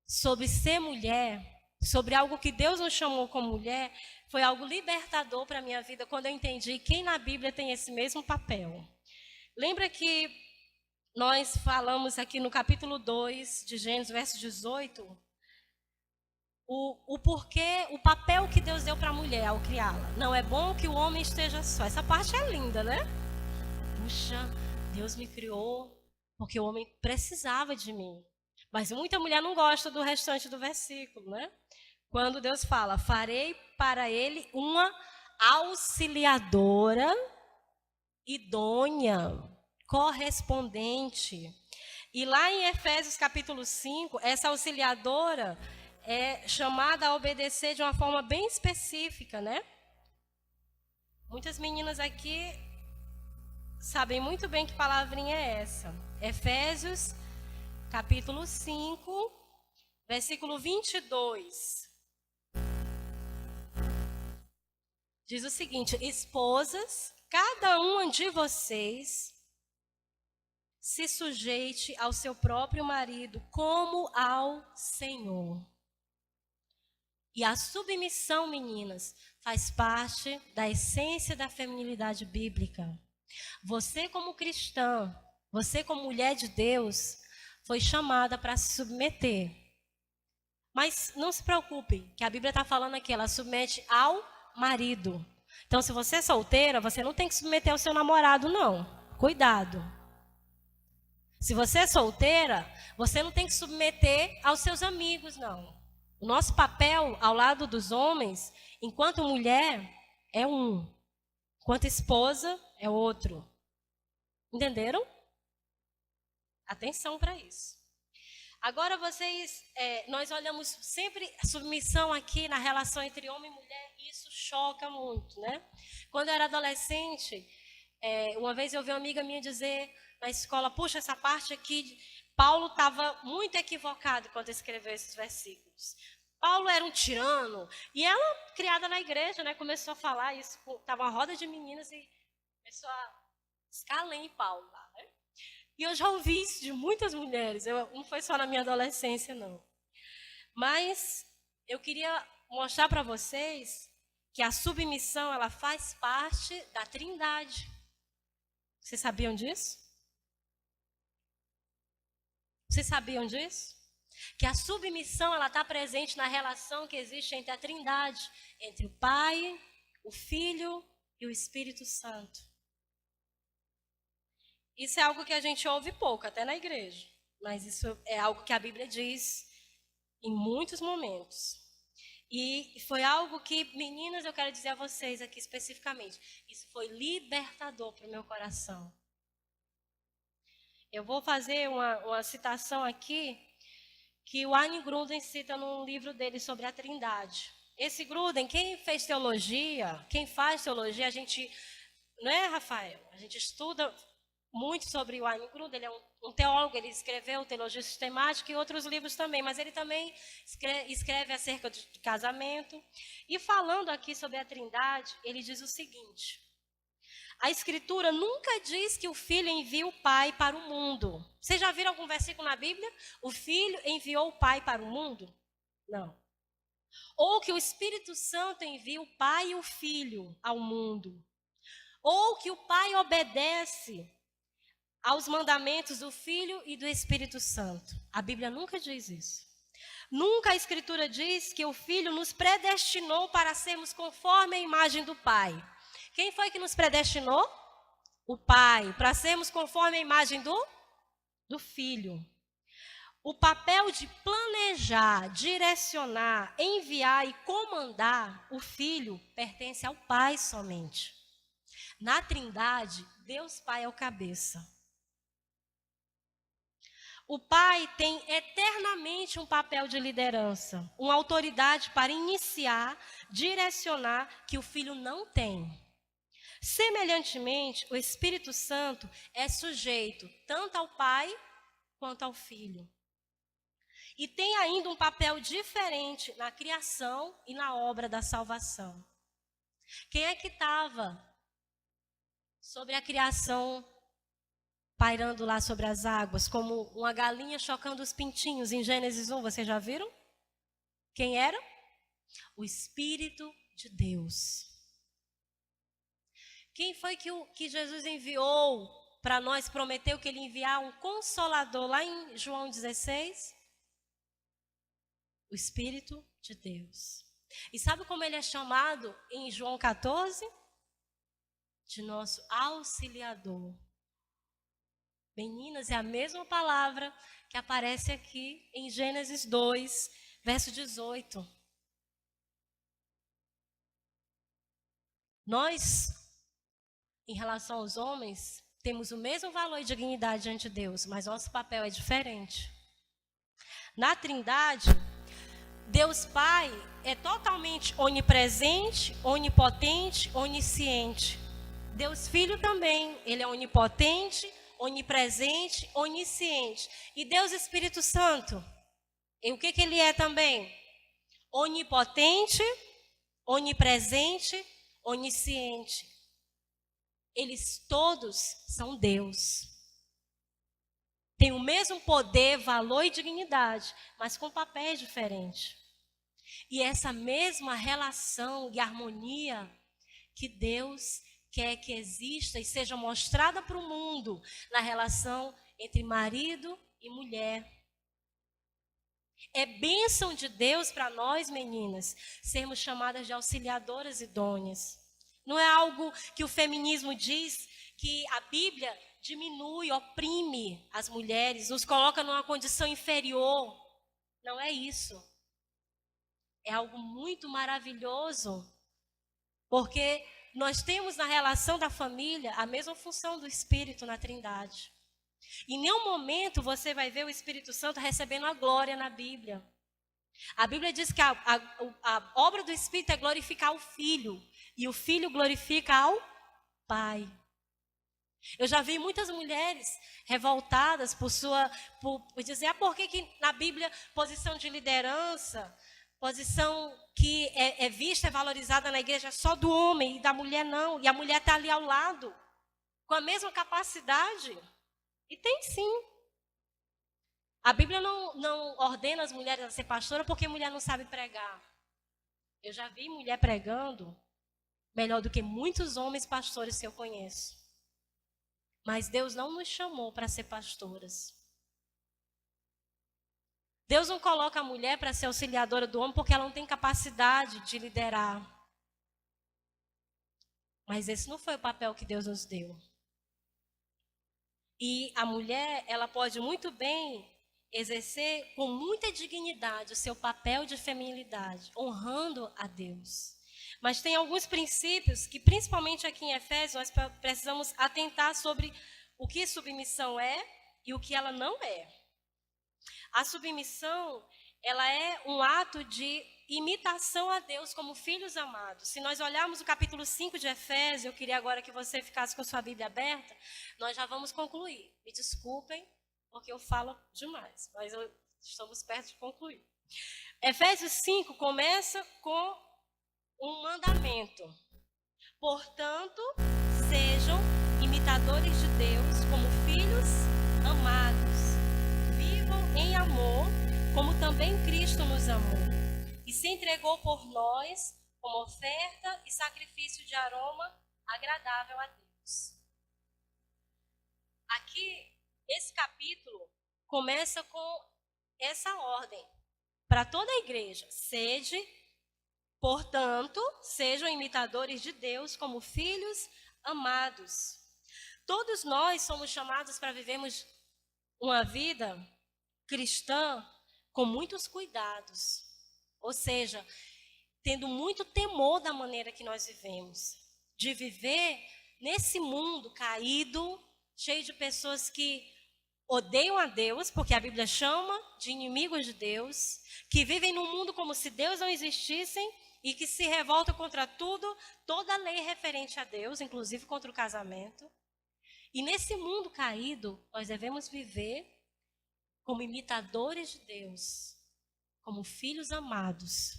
sobre ser mulher, sobre algo que Deus nos chamou como mulher, foi algo libertador para a minha vida quando eu entendi quem na Bíblia tem esse mesmo papel. Lembra que nós falamos aqui no capítulo 2 de Gênesis, verso 18, o porquê, o papel que Deus deu para a mulher ao criá-la. Não é bom que o homem esteja só. Essa parte é linda, né? Puxa, Deus me criou porque o homem precisava de mim. Mas muita mulher não gosta do restante do versículo, né? Quando Deus fala, farei para ele uma auxiliadora idônea, correspondente. E lá em Efésios capítulo 5, essa auxiliadora é chamada a obedecer de uma forma bem específica, né? Muitas meninas aqui sabem muito bem que palavrinha é essa. Efésios capítulo 5, versículo 22. Diz o seguinte: esposas, cada uma de vocês se sujeite ao seu próprio marido como ao Senhor. E a submissão, meninas, faz parte da essência da feminilidade bíblica. Você como cristã, você como mulher de Deus, foi chamada para se submeter. Mas não se preocupe, que a Bíblia está falando aqui, ela submete ao marido. Então, se você é solteira, você não tem que submeter ao seu namorado, não. Cuidado. Se você é solteira, você não tem que submeter aos seus amigos, não. O nosso papel ao lado dos homens, enquanto mulher, é um. Enquanto esposa, é outro. Entenderam? Atenção para isso. Agora vocês, nós olhamos sempre a submissão aqui na relação entre homem e mulher, e isso choca muito, né? Quando eu era adolescente, uma vez eu vi uma amiga minha dizer na escola, puxa, essa parte aqui, Paulo estava muito equivocado quando escreveu esses versículos. Paulo era um tirano, e ela, criada na igreja, né, começou a falar isso, estava uma roda de meninas e começou a escalar em Paulo lá, né? E eu já ouvi isso de muitas mulheres, não foi só na minha adolescência, não. Mas eu queria mostrar para vocês que a submissão, ela faz parte da Trindade. Vocês sabiam disso? Vocês sabiam disso? Que a submissão, ela está presente na relação que existe entre a Trindade, entre o Pai, o Filho e o Espírito Santo. Isso é algo que a gente ouve pouco, até na igreja. Mas isso é algo que a Bíblia diz em muitos momentos. E foi algo que, meninas, eu quero dizer a vocês aqui especificamente, isso foi libertador para o meu coração. Eu vou fazer uma citação aqui, que o Wayne Grudem cita num livro dele sobre a Trindade. Esse Grudem, quem fez teologia, quem faz teologia, a gente, não é, Rafael? A gente estuda muito sobre o Wayne Grudem, ele é um teólogo, ele escreveu Teologia Sistemática e outros livros também, mas ele também escreve acerca de casamento. E falando aqui sobre a Trindade, ele diz o seguinte: A Escritura nunca diz que o Filho envia o Pai para o mundo. Vocês já viram algum versículo na Bíblia? O Filho enviou o Pai para o mundo? Não. Ou que o Espírito Santo envia o Pai e o Filho ao mundo. Ou que o Pai obedece aos mandamentos do Filho e do Espírito Santo. A Bíblia nunca diz isso. Nunca a Escritura diz que o Filho nos predestinou para sermos conforme a imagem do Pai. Quem foi que nos predestinou? O Pai, para sermos conforme a imagem do Filho. O papel de planejar, direcionar, enviar e comandar o Filho pertence ao Pai somente. Na Trindade, Deus Pai é o cabeça. O Pai tem eternamente um papel de liderança, uma autoridade para iniciar, direcionar, que o Filho não tem. Semelhantemente, o Espírito Santo é sujeito tanto ao Pai quanto ao Filho. E tem ainda um papel diferente na criação e na obra da salvação. Quem é que estava sobre a criação, pairando lá sobre as águas, como uma galinha chocando os pintinhos em Gênesis 1, vocês já viram? Quem era? O Espírito de Deus. Quem foi que Jesus enviou para nós, prometeu que ele enviar um consolador lá em João 16? O Espírito de Deus. E sabe como ele é chamado em João 14? De nosso auxiliador. Meninas, é a mesma palavra que aparece aqui em Gênesis 2, verso 18. Nós, em relação aos homens, temos o mesmo valor e dignidade diante de Deus, mas nosso papel é diferente. Na Trindade, Deus Pai é totalmente onipresente, onipotente, onisciente. Deus Filho também, ele é onipotente, onipresente, onisciente. E Deus Espírito Santo, e o que ele é também? Onipotente, onipresente, onisciente. Eles todos são Deus. Tem o mesmo poder, valor e dignidade, mas com papéis diferentes. E essa mesma relação e harmonia que Deus quer que exista e seja mostrada para o mundo na relação entre marido e mulher. É bênção de Deus para nós, meninas, sermos chamadas de auxiliadoras idôneas. Não é algo que o feminismo diz que a Bíblia diminui, oprime as mulheres, nos coloca numa condição inferior. Não é isso. É algo muito maravilhoso, porque nós temos na relação da família a mesma função do Espírito na Trindade. Em nenhum momento você vai ver o Espírito Santo recebendo a glória na Bíblia. A Bíblia diz que a obra do Espírito é glorificar o Filho, e o Filho glorifica ao Pai. Eu já vi muitas mulheres revoltadas por dizer, por que na Bíblia posição de liderança, posição que é vista, é valorizada na igreja só do homem e da mulher não. E a mulher está ali ao lado, com a mesma capacidade. E tem sim. A Bíblia não ordena as mulheres a ser pastora porque mulher não sabe pregar. Eu já vi mulher pregando melhor do que muitos homens pastores que eu conheço. Mas Deus não nos chamou para ser pastoras. Deus não coloca a mulher para ser auxiliadora do homem porque ela não tem capacidade de liderar. Mas esse não foi o papel que Deus nos deu. E a mulher, ela pode muito bem exercer com muita dignidade o seu papel de feminilidade, honrando a Deus. Mas tem alguns princípios que, principalmente aqui em Efésios, nós precisamos atentar sobre o que submissão é e o que ela não é. A submissão, ela é um ato de imitação a Deus como filhos amados. Se nós olharmos o capítulo 5 de Efésios, eu queria agora que você ficasse com sua Bíblia aberta, nós já vamos concluir. Me desculpem, porque eu falo demais, mas estamos perto de concluir. Efésios 5 começa com um mandamento. Portanto, sejam imitadores de Deus como filhos amados. Vivam em amor, como também Cristo nos amou e se entregou por nós como oferta e sacrifício de aroma agradável a Deus. Aqui, esse capítulo começa com essa ordem para toda a igreja. Portanto, sejam imitadores de Deus como filhos amados. Todos nós somos chamados para vivermos uma vida cristã com muitos cuidados. Ou seja, tendo muito temor da maneira que nós vivemos. De viver nesse mundo caído, cheio de pessoas que odeiam a Deus, porque a Bíblia chama de inimigos de Deus, que vivem num mundo como se Deus não existisse e que se revoltam contra tudo, toda lei referente a Deus, inclusive contra o casamento. E nesse mundo caído, nós devemos viver como imitadores de Deus, como filhos amados.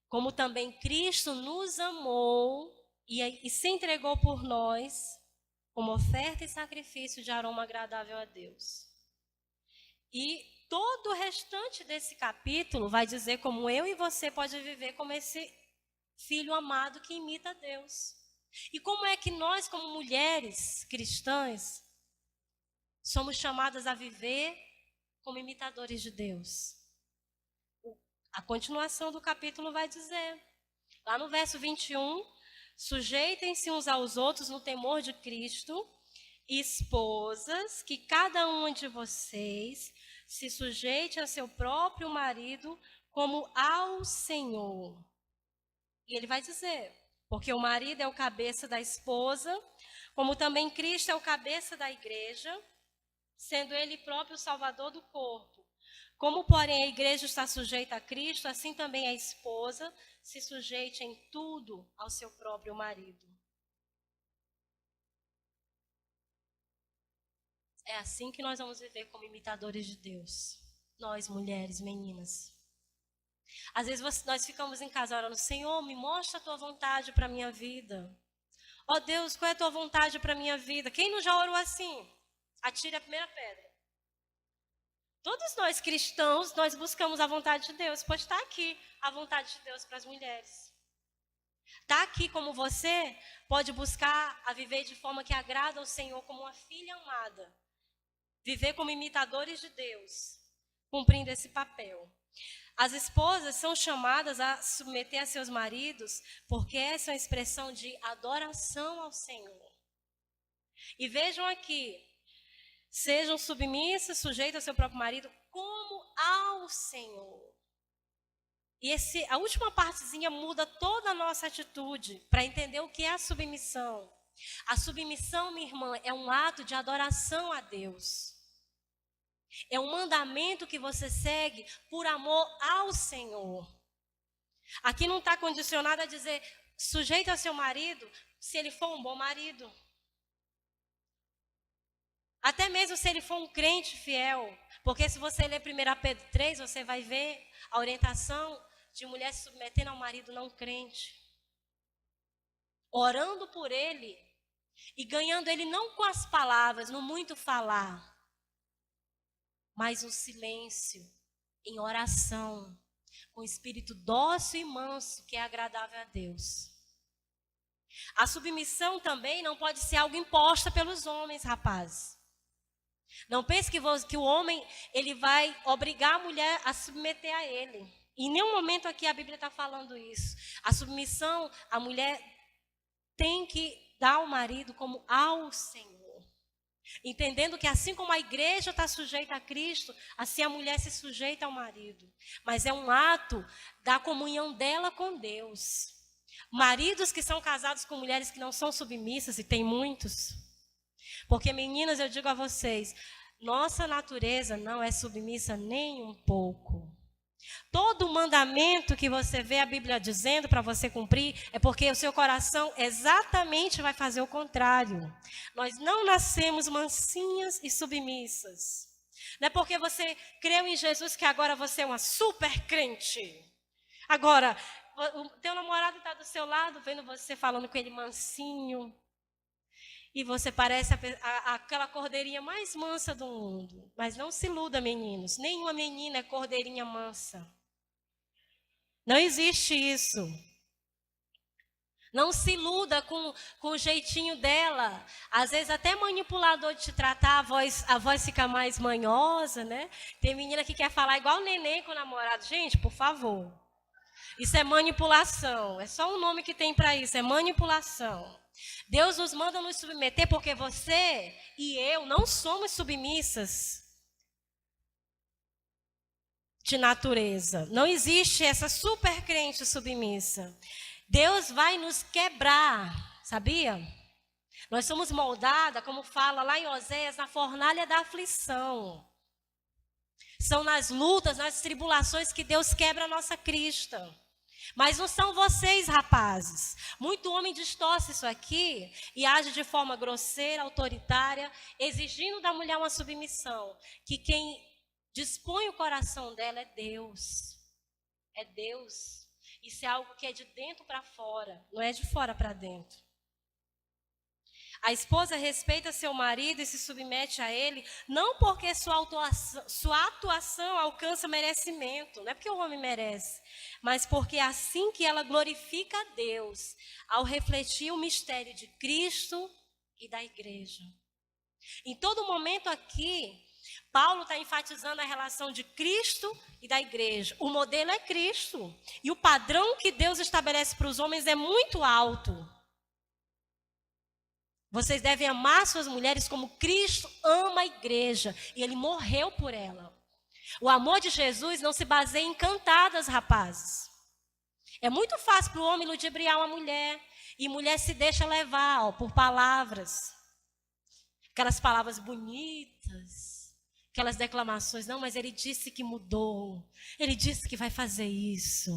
Como também Cristo nos amou e se entregou por nós como oferta e sacrifício de aroma agradável a Deus. E todo o restante desse capítulo vai dizer como eu e você pode viver como esse filho amado que imita a Deus. E como é que nós, como mulheres cristãs, somos chamadas a viver como imitadores de Deus. A continuação do capítulo vai dizer, lá no verso 21, sujeitem-se uns aos outros no temor de Cristo, esposas, que cada uma de vocês se sujeite a seu próprio marido como ao Senhor. E ele vai dizer, porque o marido é o cabeça da esposa, como também Cristo é o cabeça da igreja, sendo ele próprio o salvador do corpo. Como, porém, a igreja está sujeita a Cristo, assim também a esposa se sujeite em tudo ao seu próprio marido. É assim que nós vamos viver como imitadores de Deus. Nós, mulheres, meninas. Às vezes nós ficamos em casa orando, Senhor, me mostra a tua vontade para a minha vida. Ó Deus, qual é a tua vontade para a minha vida? Quem não já orou assim? Atire a primeira pedra. Todos nós cristãos, nós buscamos a vontade de Deus, pois está aqui a vontade de Deus para as mulheres. Está aqui como você pode buscar a viver de forma que agrada ao Senhor como uma filha amada. Viver como imitadores de Deus, cumprindo esse papel. As esposas são chamadas a submeter a seus maridos, porque essa é uma expressão de adoração ao Senhor. E vejam aqui, sejam submissas, sujeitas ao seu próprio marido, como ao Senhor. E a última partezinha muda toda a nossa atitude para entender o que é a submissão. A submissão, minha irmã, é um ato de adoração a Deus. É um mandamento que você segue por amor ao Senhor. Aqui não está condicionado a dizer, sujeita a seu marido, se ele for um bom marido. Até mesmo se ele for um crente fiel. Porque se você ler 1 Pedro 3, você vai ver a orientação de mulher se submetendo ao marido não crente. Orando por ele e ganhando ele não com as palavras, no muito falar, mas no silêncio, em oração, com espírito dócil e manso, que é agradável a Deus. A submissão também não pode ser algo imposta pelos homens, rapazes. Não pense que o homem ele vai obrigar a mulher a submeter a ele. Em nenhum momento aqui a Bíblia está falando isso. A submissão, a mulher tem que dar ao marido como ao Senhor. Entendendo que assim como a igreja está sujeita a Cristo, assim a mulher se sujeita ao marido. Mas é um ato da comunhão dela com Deus. Maridos que são casados com mulheres que não são submissas, e tem muitos. Porque, meninas, eu digo a vocês, nossa natureza não é submissa nem um pouco. Todo mandamento que você vê a Bíblia dizendo para você cumprir, é porque o seu coração exatamente vai fazer o contrário. Nós não nascemos mansinhas e submissas. Não é porque você creu em Jesus que agora você é uma super crente. Agora, o teu namorado está do seu lado, vendo você falando com ele mansinho. E você parece aquela cordeirinha mais mansa do mundo. Mas não se iluda, meninos. Nenhuma menina é cordeirinha mansa. Não existe isso. Não se iluda com o jeitinho dela. Às vezes até manipulador de te tratar, a voz fica mais manhosa, né? Tem menina que quer falar igual neném com o namorado. Gente, por favor. Isso é manipulação. É só um nome que tem para isso, é manipulação. Deus nos manda nos submeter porque você e eu não somos submissas de natureza. Não existe essa super crente submissa. Deus vai nos quebrar, sabia? Nós somos moldadas, como fala lá em Oséias, na fornalha da aflição. São nas lutas, nas tribulações que Deus quebra a nossa crista. Mas não são vocês, rapazes. Muito homem distorce isso aqui e age de forma grosseira, autoritária, exigindo da mulher uma submissão. Que quem dispõe o coração dela é Deus. É Deus. Isso é algo que é de dentro para fora, não é de fora para dentro. A esposa respeita seu marido e se submete a ele, não porque sua atuação alcança merecimento, não é porque o homem merece, mas porque é assim que ela glorifica a Deus, ao refletir o mistério de Cristo e da igreja. Em todo momento aqui, Paulo está enfatizando a relação de Cristo e da igreja. O modelo é Cristo. E o padrão que Deus estabelece para os homens é muito alto. Vocês devem amar suas mulheres como Cristo ama a igreja. E ele morreu por ela. O amor de Jesus não se baseia em cantadas, rapazes. É muito fácil para o homem ludibriar uma mulher. E mulher se deixa levar por palavras. Aquelas palavras bonitas. Aquelas declamações, não, mas ele disse que mudou, ele disse que vai fazer isso,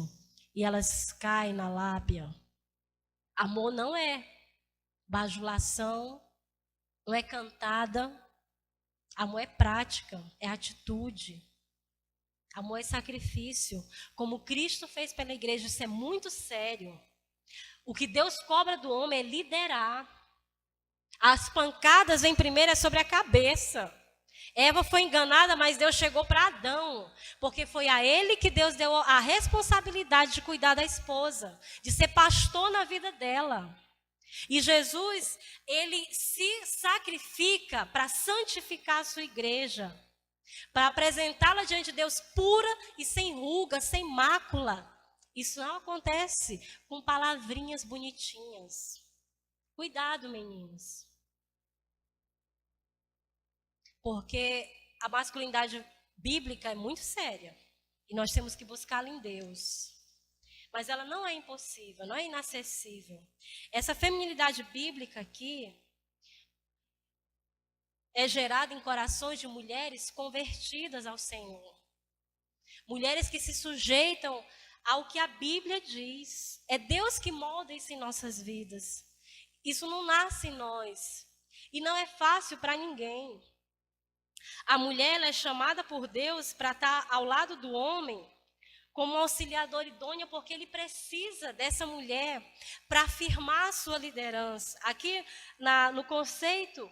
e elas caem na lábia. Amor não é bajulação, não é cantada, amor é prática, é atitude, amor é sacrifício, como Cristo fez pela igreja, isso é muito sério. O que Deus cobra do homem é liderar, as pancadas vêm primeiro sobre a cabeça. Eva foi enganada, mas Deus chegou para Adão, porque foi a ele que Deus deu a responsabilidade de cuidar da esposa, de ser pastor na vida dela. E Jesus, ele se sacrifica para santificar a sua igreja, para apresentá-la diante de Deus pura e sem ruga, sem mácula. Isso não acontece com palavrinhas bonitinhas. Cuidado, meninos. Porque a masculinidade bíblica é muito séria. E nós temos que buscá-la em Deus. Mas ela não é impossível, não é inacessível. Essa feminilidade bíblica aqui é gerada em corações de mulheres convertidas ao Senhor. Mulheres que se sujeitam ao que a Bíblia diz. É Deus que molda isso em nossas vidas. Isso não nasce em nós. E não é fácil para ninguém. A mulher ela é chamada por Deus para estar ao lado do homem como um auxiliador idôneo, porque ele precisa dessa mulher para afirmar a sua liderança. Aqui no conceito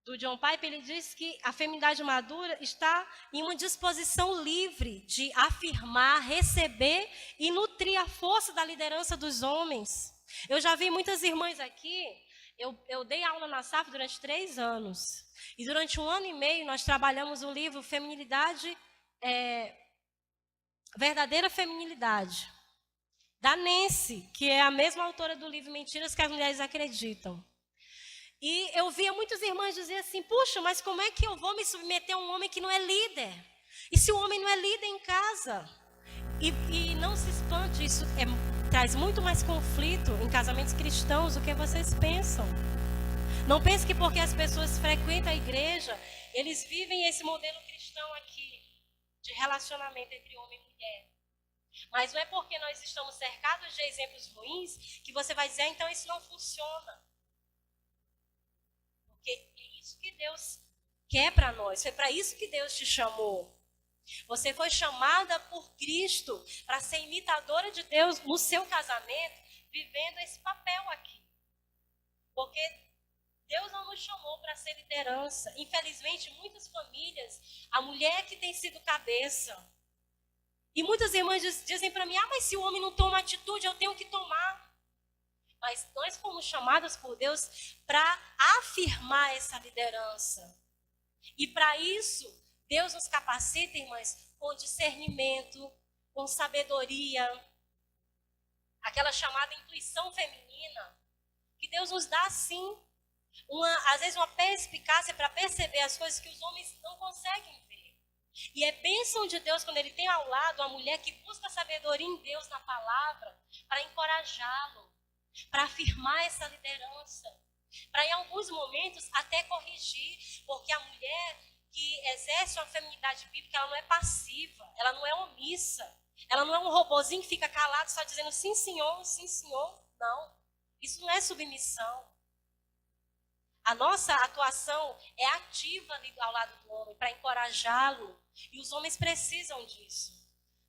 do John Piper, ele diz que a feminidade madura está em uma disposição livre de afirmar, receber e nutrir a força da liderança dos homens. Eu já vi muitas irmãs aqui, eu dei aula na SAF durante 3 anos. E durante 1 ano e meio nós trabalhamos o livro Feminilidade, Verdadeira Feminilidade, da Nancy, que é a mesma autora do livro Mentiras que as Mulheres Acreditam. E eu via muitas irmãs dizer assim, puxa, mas como é que eu vou me submeter a um homem que não é líder? E se o homem não é líder em casa? E não se espante, isso traz muito mais conflito em casamentos cristãos do que vocês pensam. Não pense que porque as pessoas frequentam a igreja, eles vivem esse modelo cristão aqui, de relacionamento entre homem e mulher. Mas não é porque nós estamos cercados de exemplos ruins que você vai dizer, então isso não funciona. Porque é isso que Deus quer para nós, foi para isso que Deus te chamou. Você foi chamada por Cristo para ser imitadora de Deus no seu casamento, vivendo esse papel aqui. Porque Deus não nos chamou para ser liderança. Infelizmente, muitas famílias, a mulher que tem sido cabeça. E muitas irmãs dizem para mim, mas se o homem não toma atitude, eu tenho que tomar. Mas nós fomos chamadas por Deus para afirmar essa liderança. E para isso, Deus nos capacita, irmãs, com discernimento, com sabedoria, aquela chamada intuição feminina, que Deus nos dá sim, às vezes uma perspicácia para perceber as coisas que os homens não conseguem ver. E é bênção de Deus quando ele tem ao lado a mulher que busca sabedoria em Deus na palavra, para encorajá-lo, para afirmar essa liderança, para em alguns momentos até corrigir, porque a mulher que exerce uma feminidade bíblica, ela não é passiva, ela não é omissa, ela não é um robozinho que fica calado só dizendo sim senhor, não. Isso não é submissão. A nossa atuação é ativa ali ao lado do homem, para encorajá-lo, e os homens precisam disso.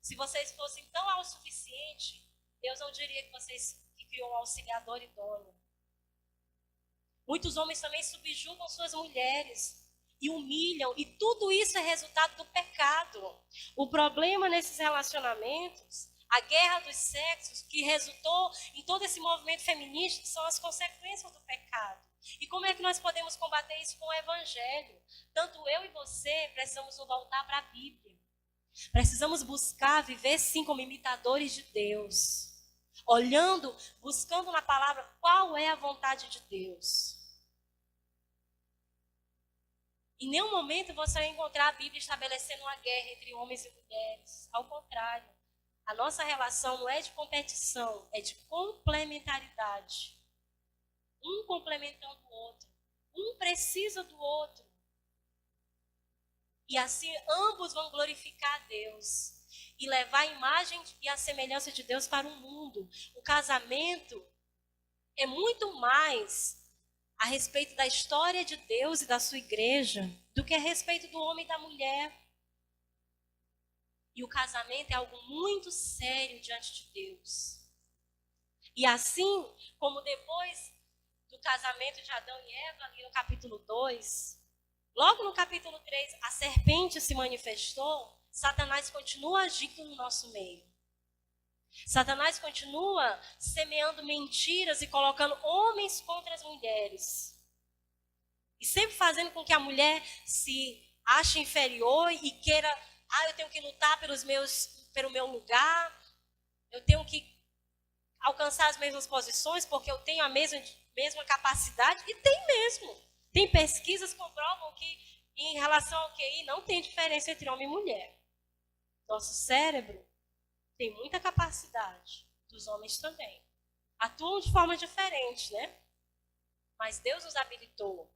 Se vocês fossem tão autossuficientes, Deus não diria que vocês criou um auxiliador idôneo. Muitos homens também subjugam suas mulheres e humilham, e tudo isso é resultado do pecado. O problema nesses relacionamentos, a guerra dos sexos, que resultou em todo esse movimento feminista, são as consequências do pecado. E como é que nós podemos combater isso com o Evangelho? Tanto eu e você precisamos nos voltar para a Bíblia. Precisamos buscar viver sim como imitadores de Deus. Olhando, buscando na palavra qual é a vontade de Deus. Em nenhum momento você vai encontrar a Bíblia estabelecendo uma guerra entre homens e mulheres. Ao contrário, a nossa relação não é de competição, é de complementaridade. Um complementando o outro. Um precisa do outro. E assim ambos vão glorificar a Deus e levar a imagem e a semelhança de Deus para o mundo. O casamento é muito mais a respeito da história de Deus e da sua igreja do que a respeito do homem e da mulher. E o casamento é algo muito sério diante de Deus. E assim como depois do casamento de Adão e Eva, ali no capítulo 2, logo no capítulo 3, a serpente se manifestou, Satanás continua agindo no nosso meio. Satanás continua semeando mentiras e colocando homens contra as mulheres. E sempre fazendo com que a mulher se ache inferior e queira, eu tenho que lutar pelo meu lugar, eu tenho que alcançar as mesmas posições porque eu tenho a mesma capacidade, e tem mesmo. Tem pesquisas que comprovam que em relação ao QI não tem diferença entre homem e mulher. Nosso cérebro tem muita capacidade, dos homens também. Atuam de forma diferente, né? Mas Deus nos habilitou.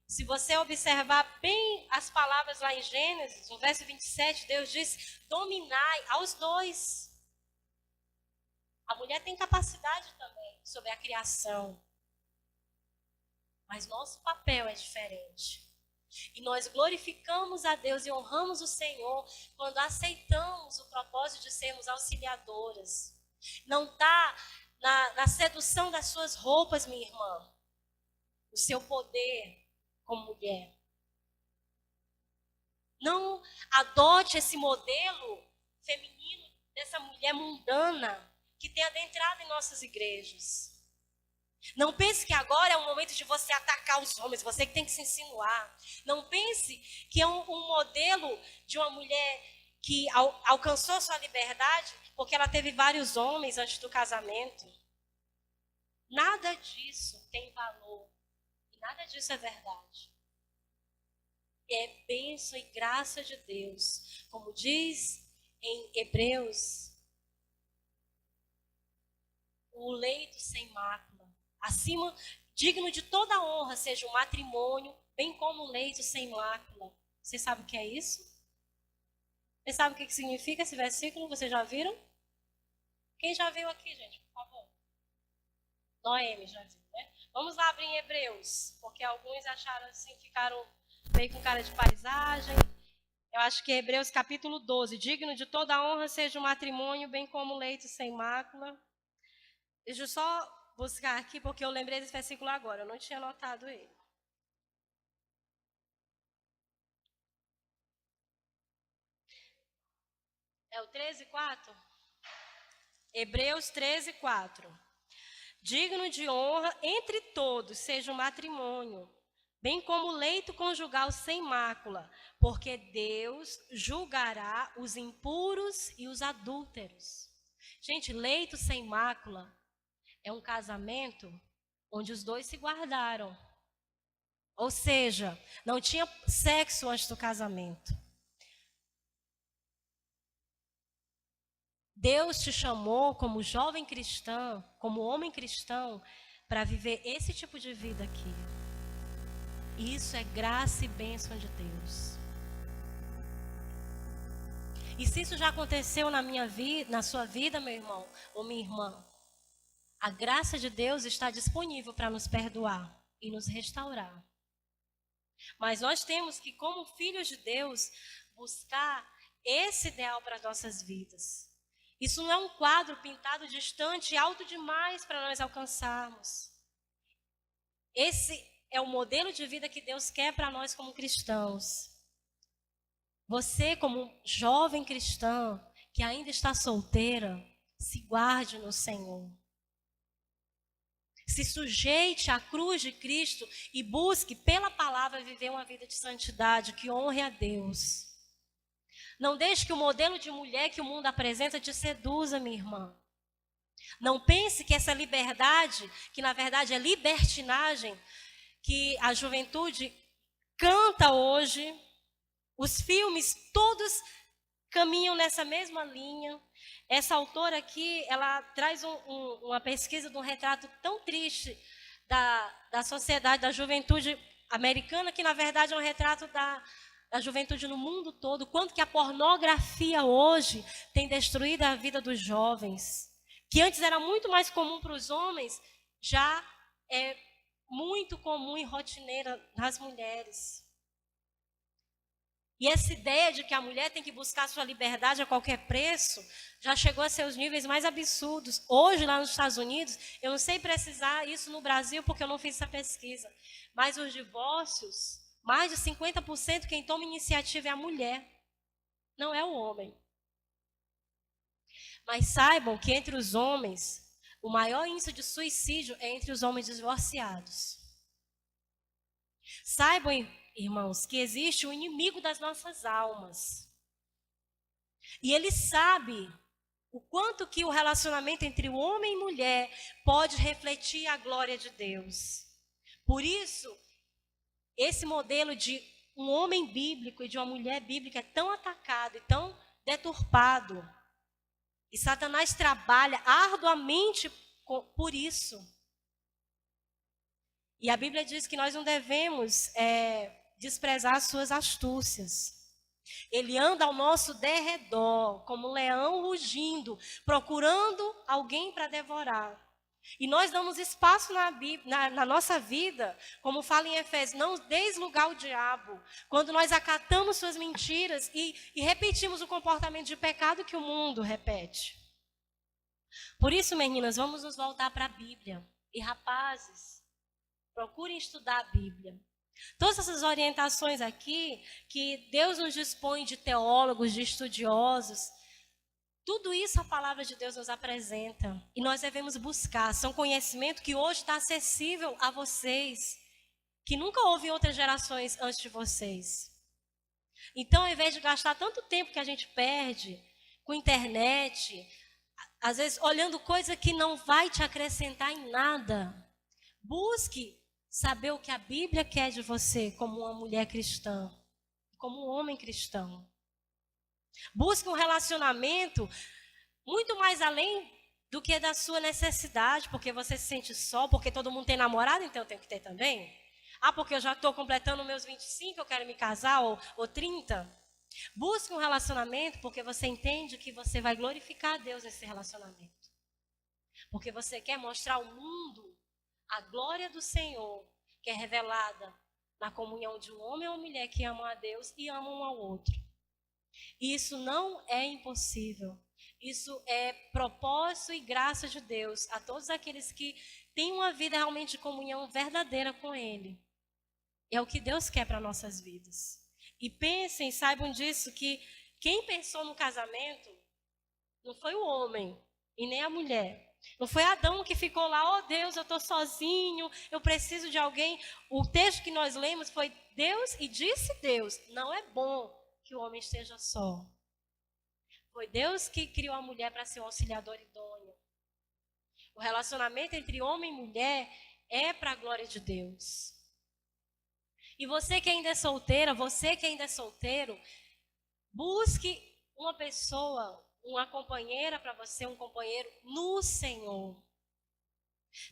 Se você observar bem as palavras lá em Gênesis, no verso 27, Deus diz, dominai aos dois. A mulher tem capacidade também sobre a criação. Mas nosso papel é diferente. E nós glorificamos a Deus e honramos o Senhor quando aceitamos o propósito de sermos auxiliadoras. Não está na sedução das suas roupas, minha irmã, o seu poder como mulher. Não adote esse modelo feminino dessa mulher mundana que tem adentrado em nossas igrejas. Não pense que agora é o momento de você atacar os homens, você que tem que se insinuar. Não pense que é um modelo de uma mulher que alcançou sua liberdade porque ela teve vários homens antes do casamento. Nada disso tem valor. E nada disso é verdade. É bênção e graça de Deus. Como diz em Hebreus, o leito sem mácula. Acima, digno de toda honra, seja o matrimônio, bem como o leito sem mácula. Você sabe o que é isso? Você sabe o que significa esse versículo? Vocês já viram? Quem já viu aqui, gente, por favor? Noemi já viu, né? Vamos lá abrir em Hebreus, porque alguns acharam assim, ficaram meio com cara de paisagem. Eu acho que é Hebreus capítulo 12. Digno de toda honra seja o matrimônio, bem como o leito sem mácula. Deixa eu só buscar aqui, porque eu lembrei desse versículo agora, eu não tinha anotado ele. É o 13:4? Hebreus 13:4. Digno de honra entre todos seja o matrimônio, bem como o leito conjugal sem mácula, porque Deus julgará os impuros e os adúlteros. Gente, leito sem mácula é um casamento onde os dois se guardaram. Ou seja, não tinha sexo antes do casamento. Deus te chamou como jovem cristã, como homem cristão, para viver esse tipo de vida aqui. Isso é graça e bênção de Deus. E se isso já aconteceu na minha vida, na sua vida, meu irmão ou minha irmã, a graça de Deus está disponível para nos perdoar e nos restaurar. Mas nós temos que, como filhos de Deus, buscar esse ideal para as nossas vidas. Isso não é um quadro pintado distante e alto demais para nós alcançarmos. Esse é o modelo de vida que Deus quer para nós como cristãos. Você, como jovem cristã que ainda está solteira, se guarde no Senhor. Se sujeite à cruz de Cristo e busque pela palavra viver uma vida de santidade que honre a Deus. Não deixe que o modelo de mulher que o mundo apresenta te seduza, minha irmã. Não pense que essa liberdade, que na verdade é libertinagem, que a juventude canta hoje, os filmes todos caminham nessa mesma linha. Essa autora aqui, ela traz uma pesquisa de um retrato tão triste da sociedade, da juventude americana, que na verdade é um retrato da juventude no mundo todo. Quanto que a pornografia hoje tem destruído a vida dos jovens. Que antes era muito mais comum para os homens, já é muito comum e rotineira nas mulheres. E essa ideia de que a mulher tem que buscar sua liberdade a qualquer preço já chegou a seus níveis mais absurdos. Hoje, lá nos Estados Unidos, eu não sei precisar isso no Brasil porque eu não fiz essa pesquisa, mas os divórcios, mais de 50% quem toma iniciativa é a mulher, não é o homem. Mas saibam que entre os homens, o maior índice de suicídio é entre os homens divorciados. Saibam, irmãos, que existe o inimigo das nossas almas. E ele sabe o quanto que o relacionamento entre o homem e mulher pode refletir a glória de Deus. Por isso, esse modelo de um homem bíblico e de uma mulher bíblica é tão atacado e tão deturpado. E Satanás trabalha arduamente por isso. E a Bíblia diz que nós não devemos desprezar as suas astúcias. Ele anda ao nosso derredor, como um leão rugindo, procurando alguém para devorar. E nós damos espaço na nossa vida, como fala em Efésios, não deis lugar ao diabo. Quando nós acatamos suas mentiras e repetimos o comportamento de pecado que o mundo repete. Por isso, meninas, vamos nos voltar para a Bíblia. E rapazes, procurem estudar a Bíblia. Todas essas orientações aqui, que Deus nos dispõe de teólogos, de estudiosos, tudo isso a palavra de Deus nos apresenta. E nós devemos buscar. São conhecimento que hoje está acessível a vocês, que nunca houve em outras gerações antes de vocês. Então, ao invés de gastar tanto tempo que a gente perde com internet, às vezes olhando coisa que não vai te acrescentar em nada, busque saber o que a Bíblia quer de você como uma mulher cristã, como um homem cristão. Busque um relacionamento muito mais além do que da sua necessidade, porque você se sente só, porque todo mundo tem namorado, então eu tenho que ter também. Ah, porque eu já estou completando meus 25, eu quero me casar, ou 30. Busque um relacionamento porque você entende que você vai glorificar a Deus nesse relacionamento. Porque você quer mostrar ao mundo a glória do Senhor, que é revelada na comunhão de um homem ou uma mulher que amam a Deus e amam um ao outro. E isso não é impossível. Isso é propósito e graça de Deus a todos aqueles que tenha uma vida realmente de comunhão verdadeira com Ele. É o que Deus quer para nossas vidas. E pensem, saibam disso, que quem pensou no casamento não foi o homem e nem a mulher. Não foi Adão que ficou lá, oh Deus, eu estou sozinho, eu preciso de alguém. O texto que nós lemos foi Deus e disse Deus, não é bom que o homem esteja só. Foi Deus que criou a mulher para ser um auxiliador idôneo. O relacionamento entre homem e mulher é para a glória de Deus. E você que ainda é solteira, você que ainda é solteiro, busque uma pessoa, uma companheira para você, um companheiro no Senhor.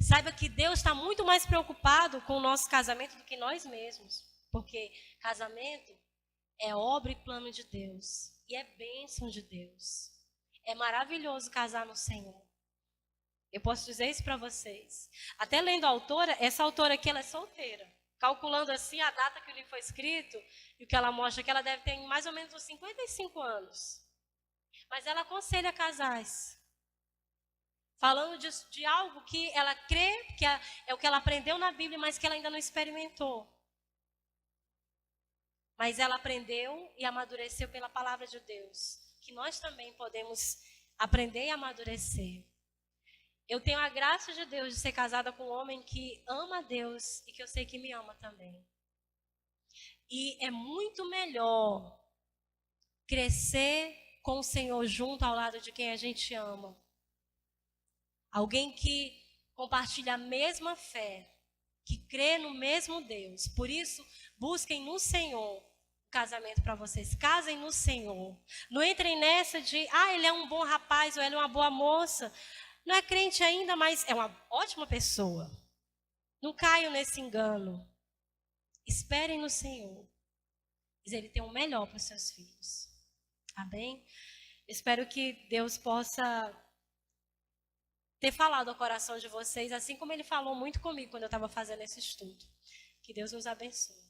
Saiba que Deus está muito mais preocupado com o nosso casamento do que nós mesmos. Porque casamento é obra e plano de Deus. E é bênção de Deus. É maravilhoso casar no Senhor. Eu posso dizer isso para vocês. Até lendo a autora, essa autora aqui, ela é solteira. Calculando assim a data que o livro foi escrito, e o que ela mostra, que ela deve ter mais ou menos uns 55 anos. Mas ela aconselha casais. Falando de algo que ela crê, que é o que ela aprendeu na Bíblia, mas que ela ainda não experimentou. Mas ela aprendeu e amadureceu pela palavra de Deus. Que nós também podemos aprender e amadurecer. Eu tenho a graça de Deus de ser casada com um homem que ama a Deus e que eu sei que me ama também. E é muito melhor crescer com o Senhor junto ao lado de quem a gente ama. Alguém que compartilha a mesma fé, que crê no mesmo Deus. Por isso, busquem no Senhor o casamento para vocês. Casem no Senhor. Não entrem nessa de, ele é um bom rapaz ou ela é uma boa moça. Não é crente ainda, mas é uma ótima pessoa. Não caiam nesse engano. Esperem no Senhor. Ele tem o melhor para os seus filhos. Amém? Espero que Deus possa ter falado ao coração de vocês, assim como Ele falou muito comigo quando eu estava fazendo esse estudo. Que Deus nos abençoe.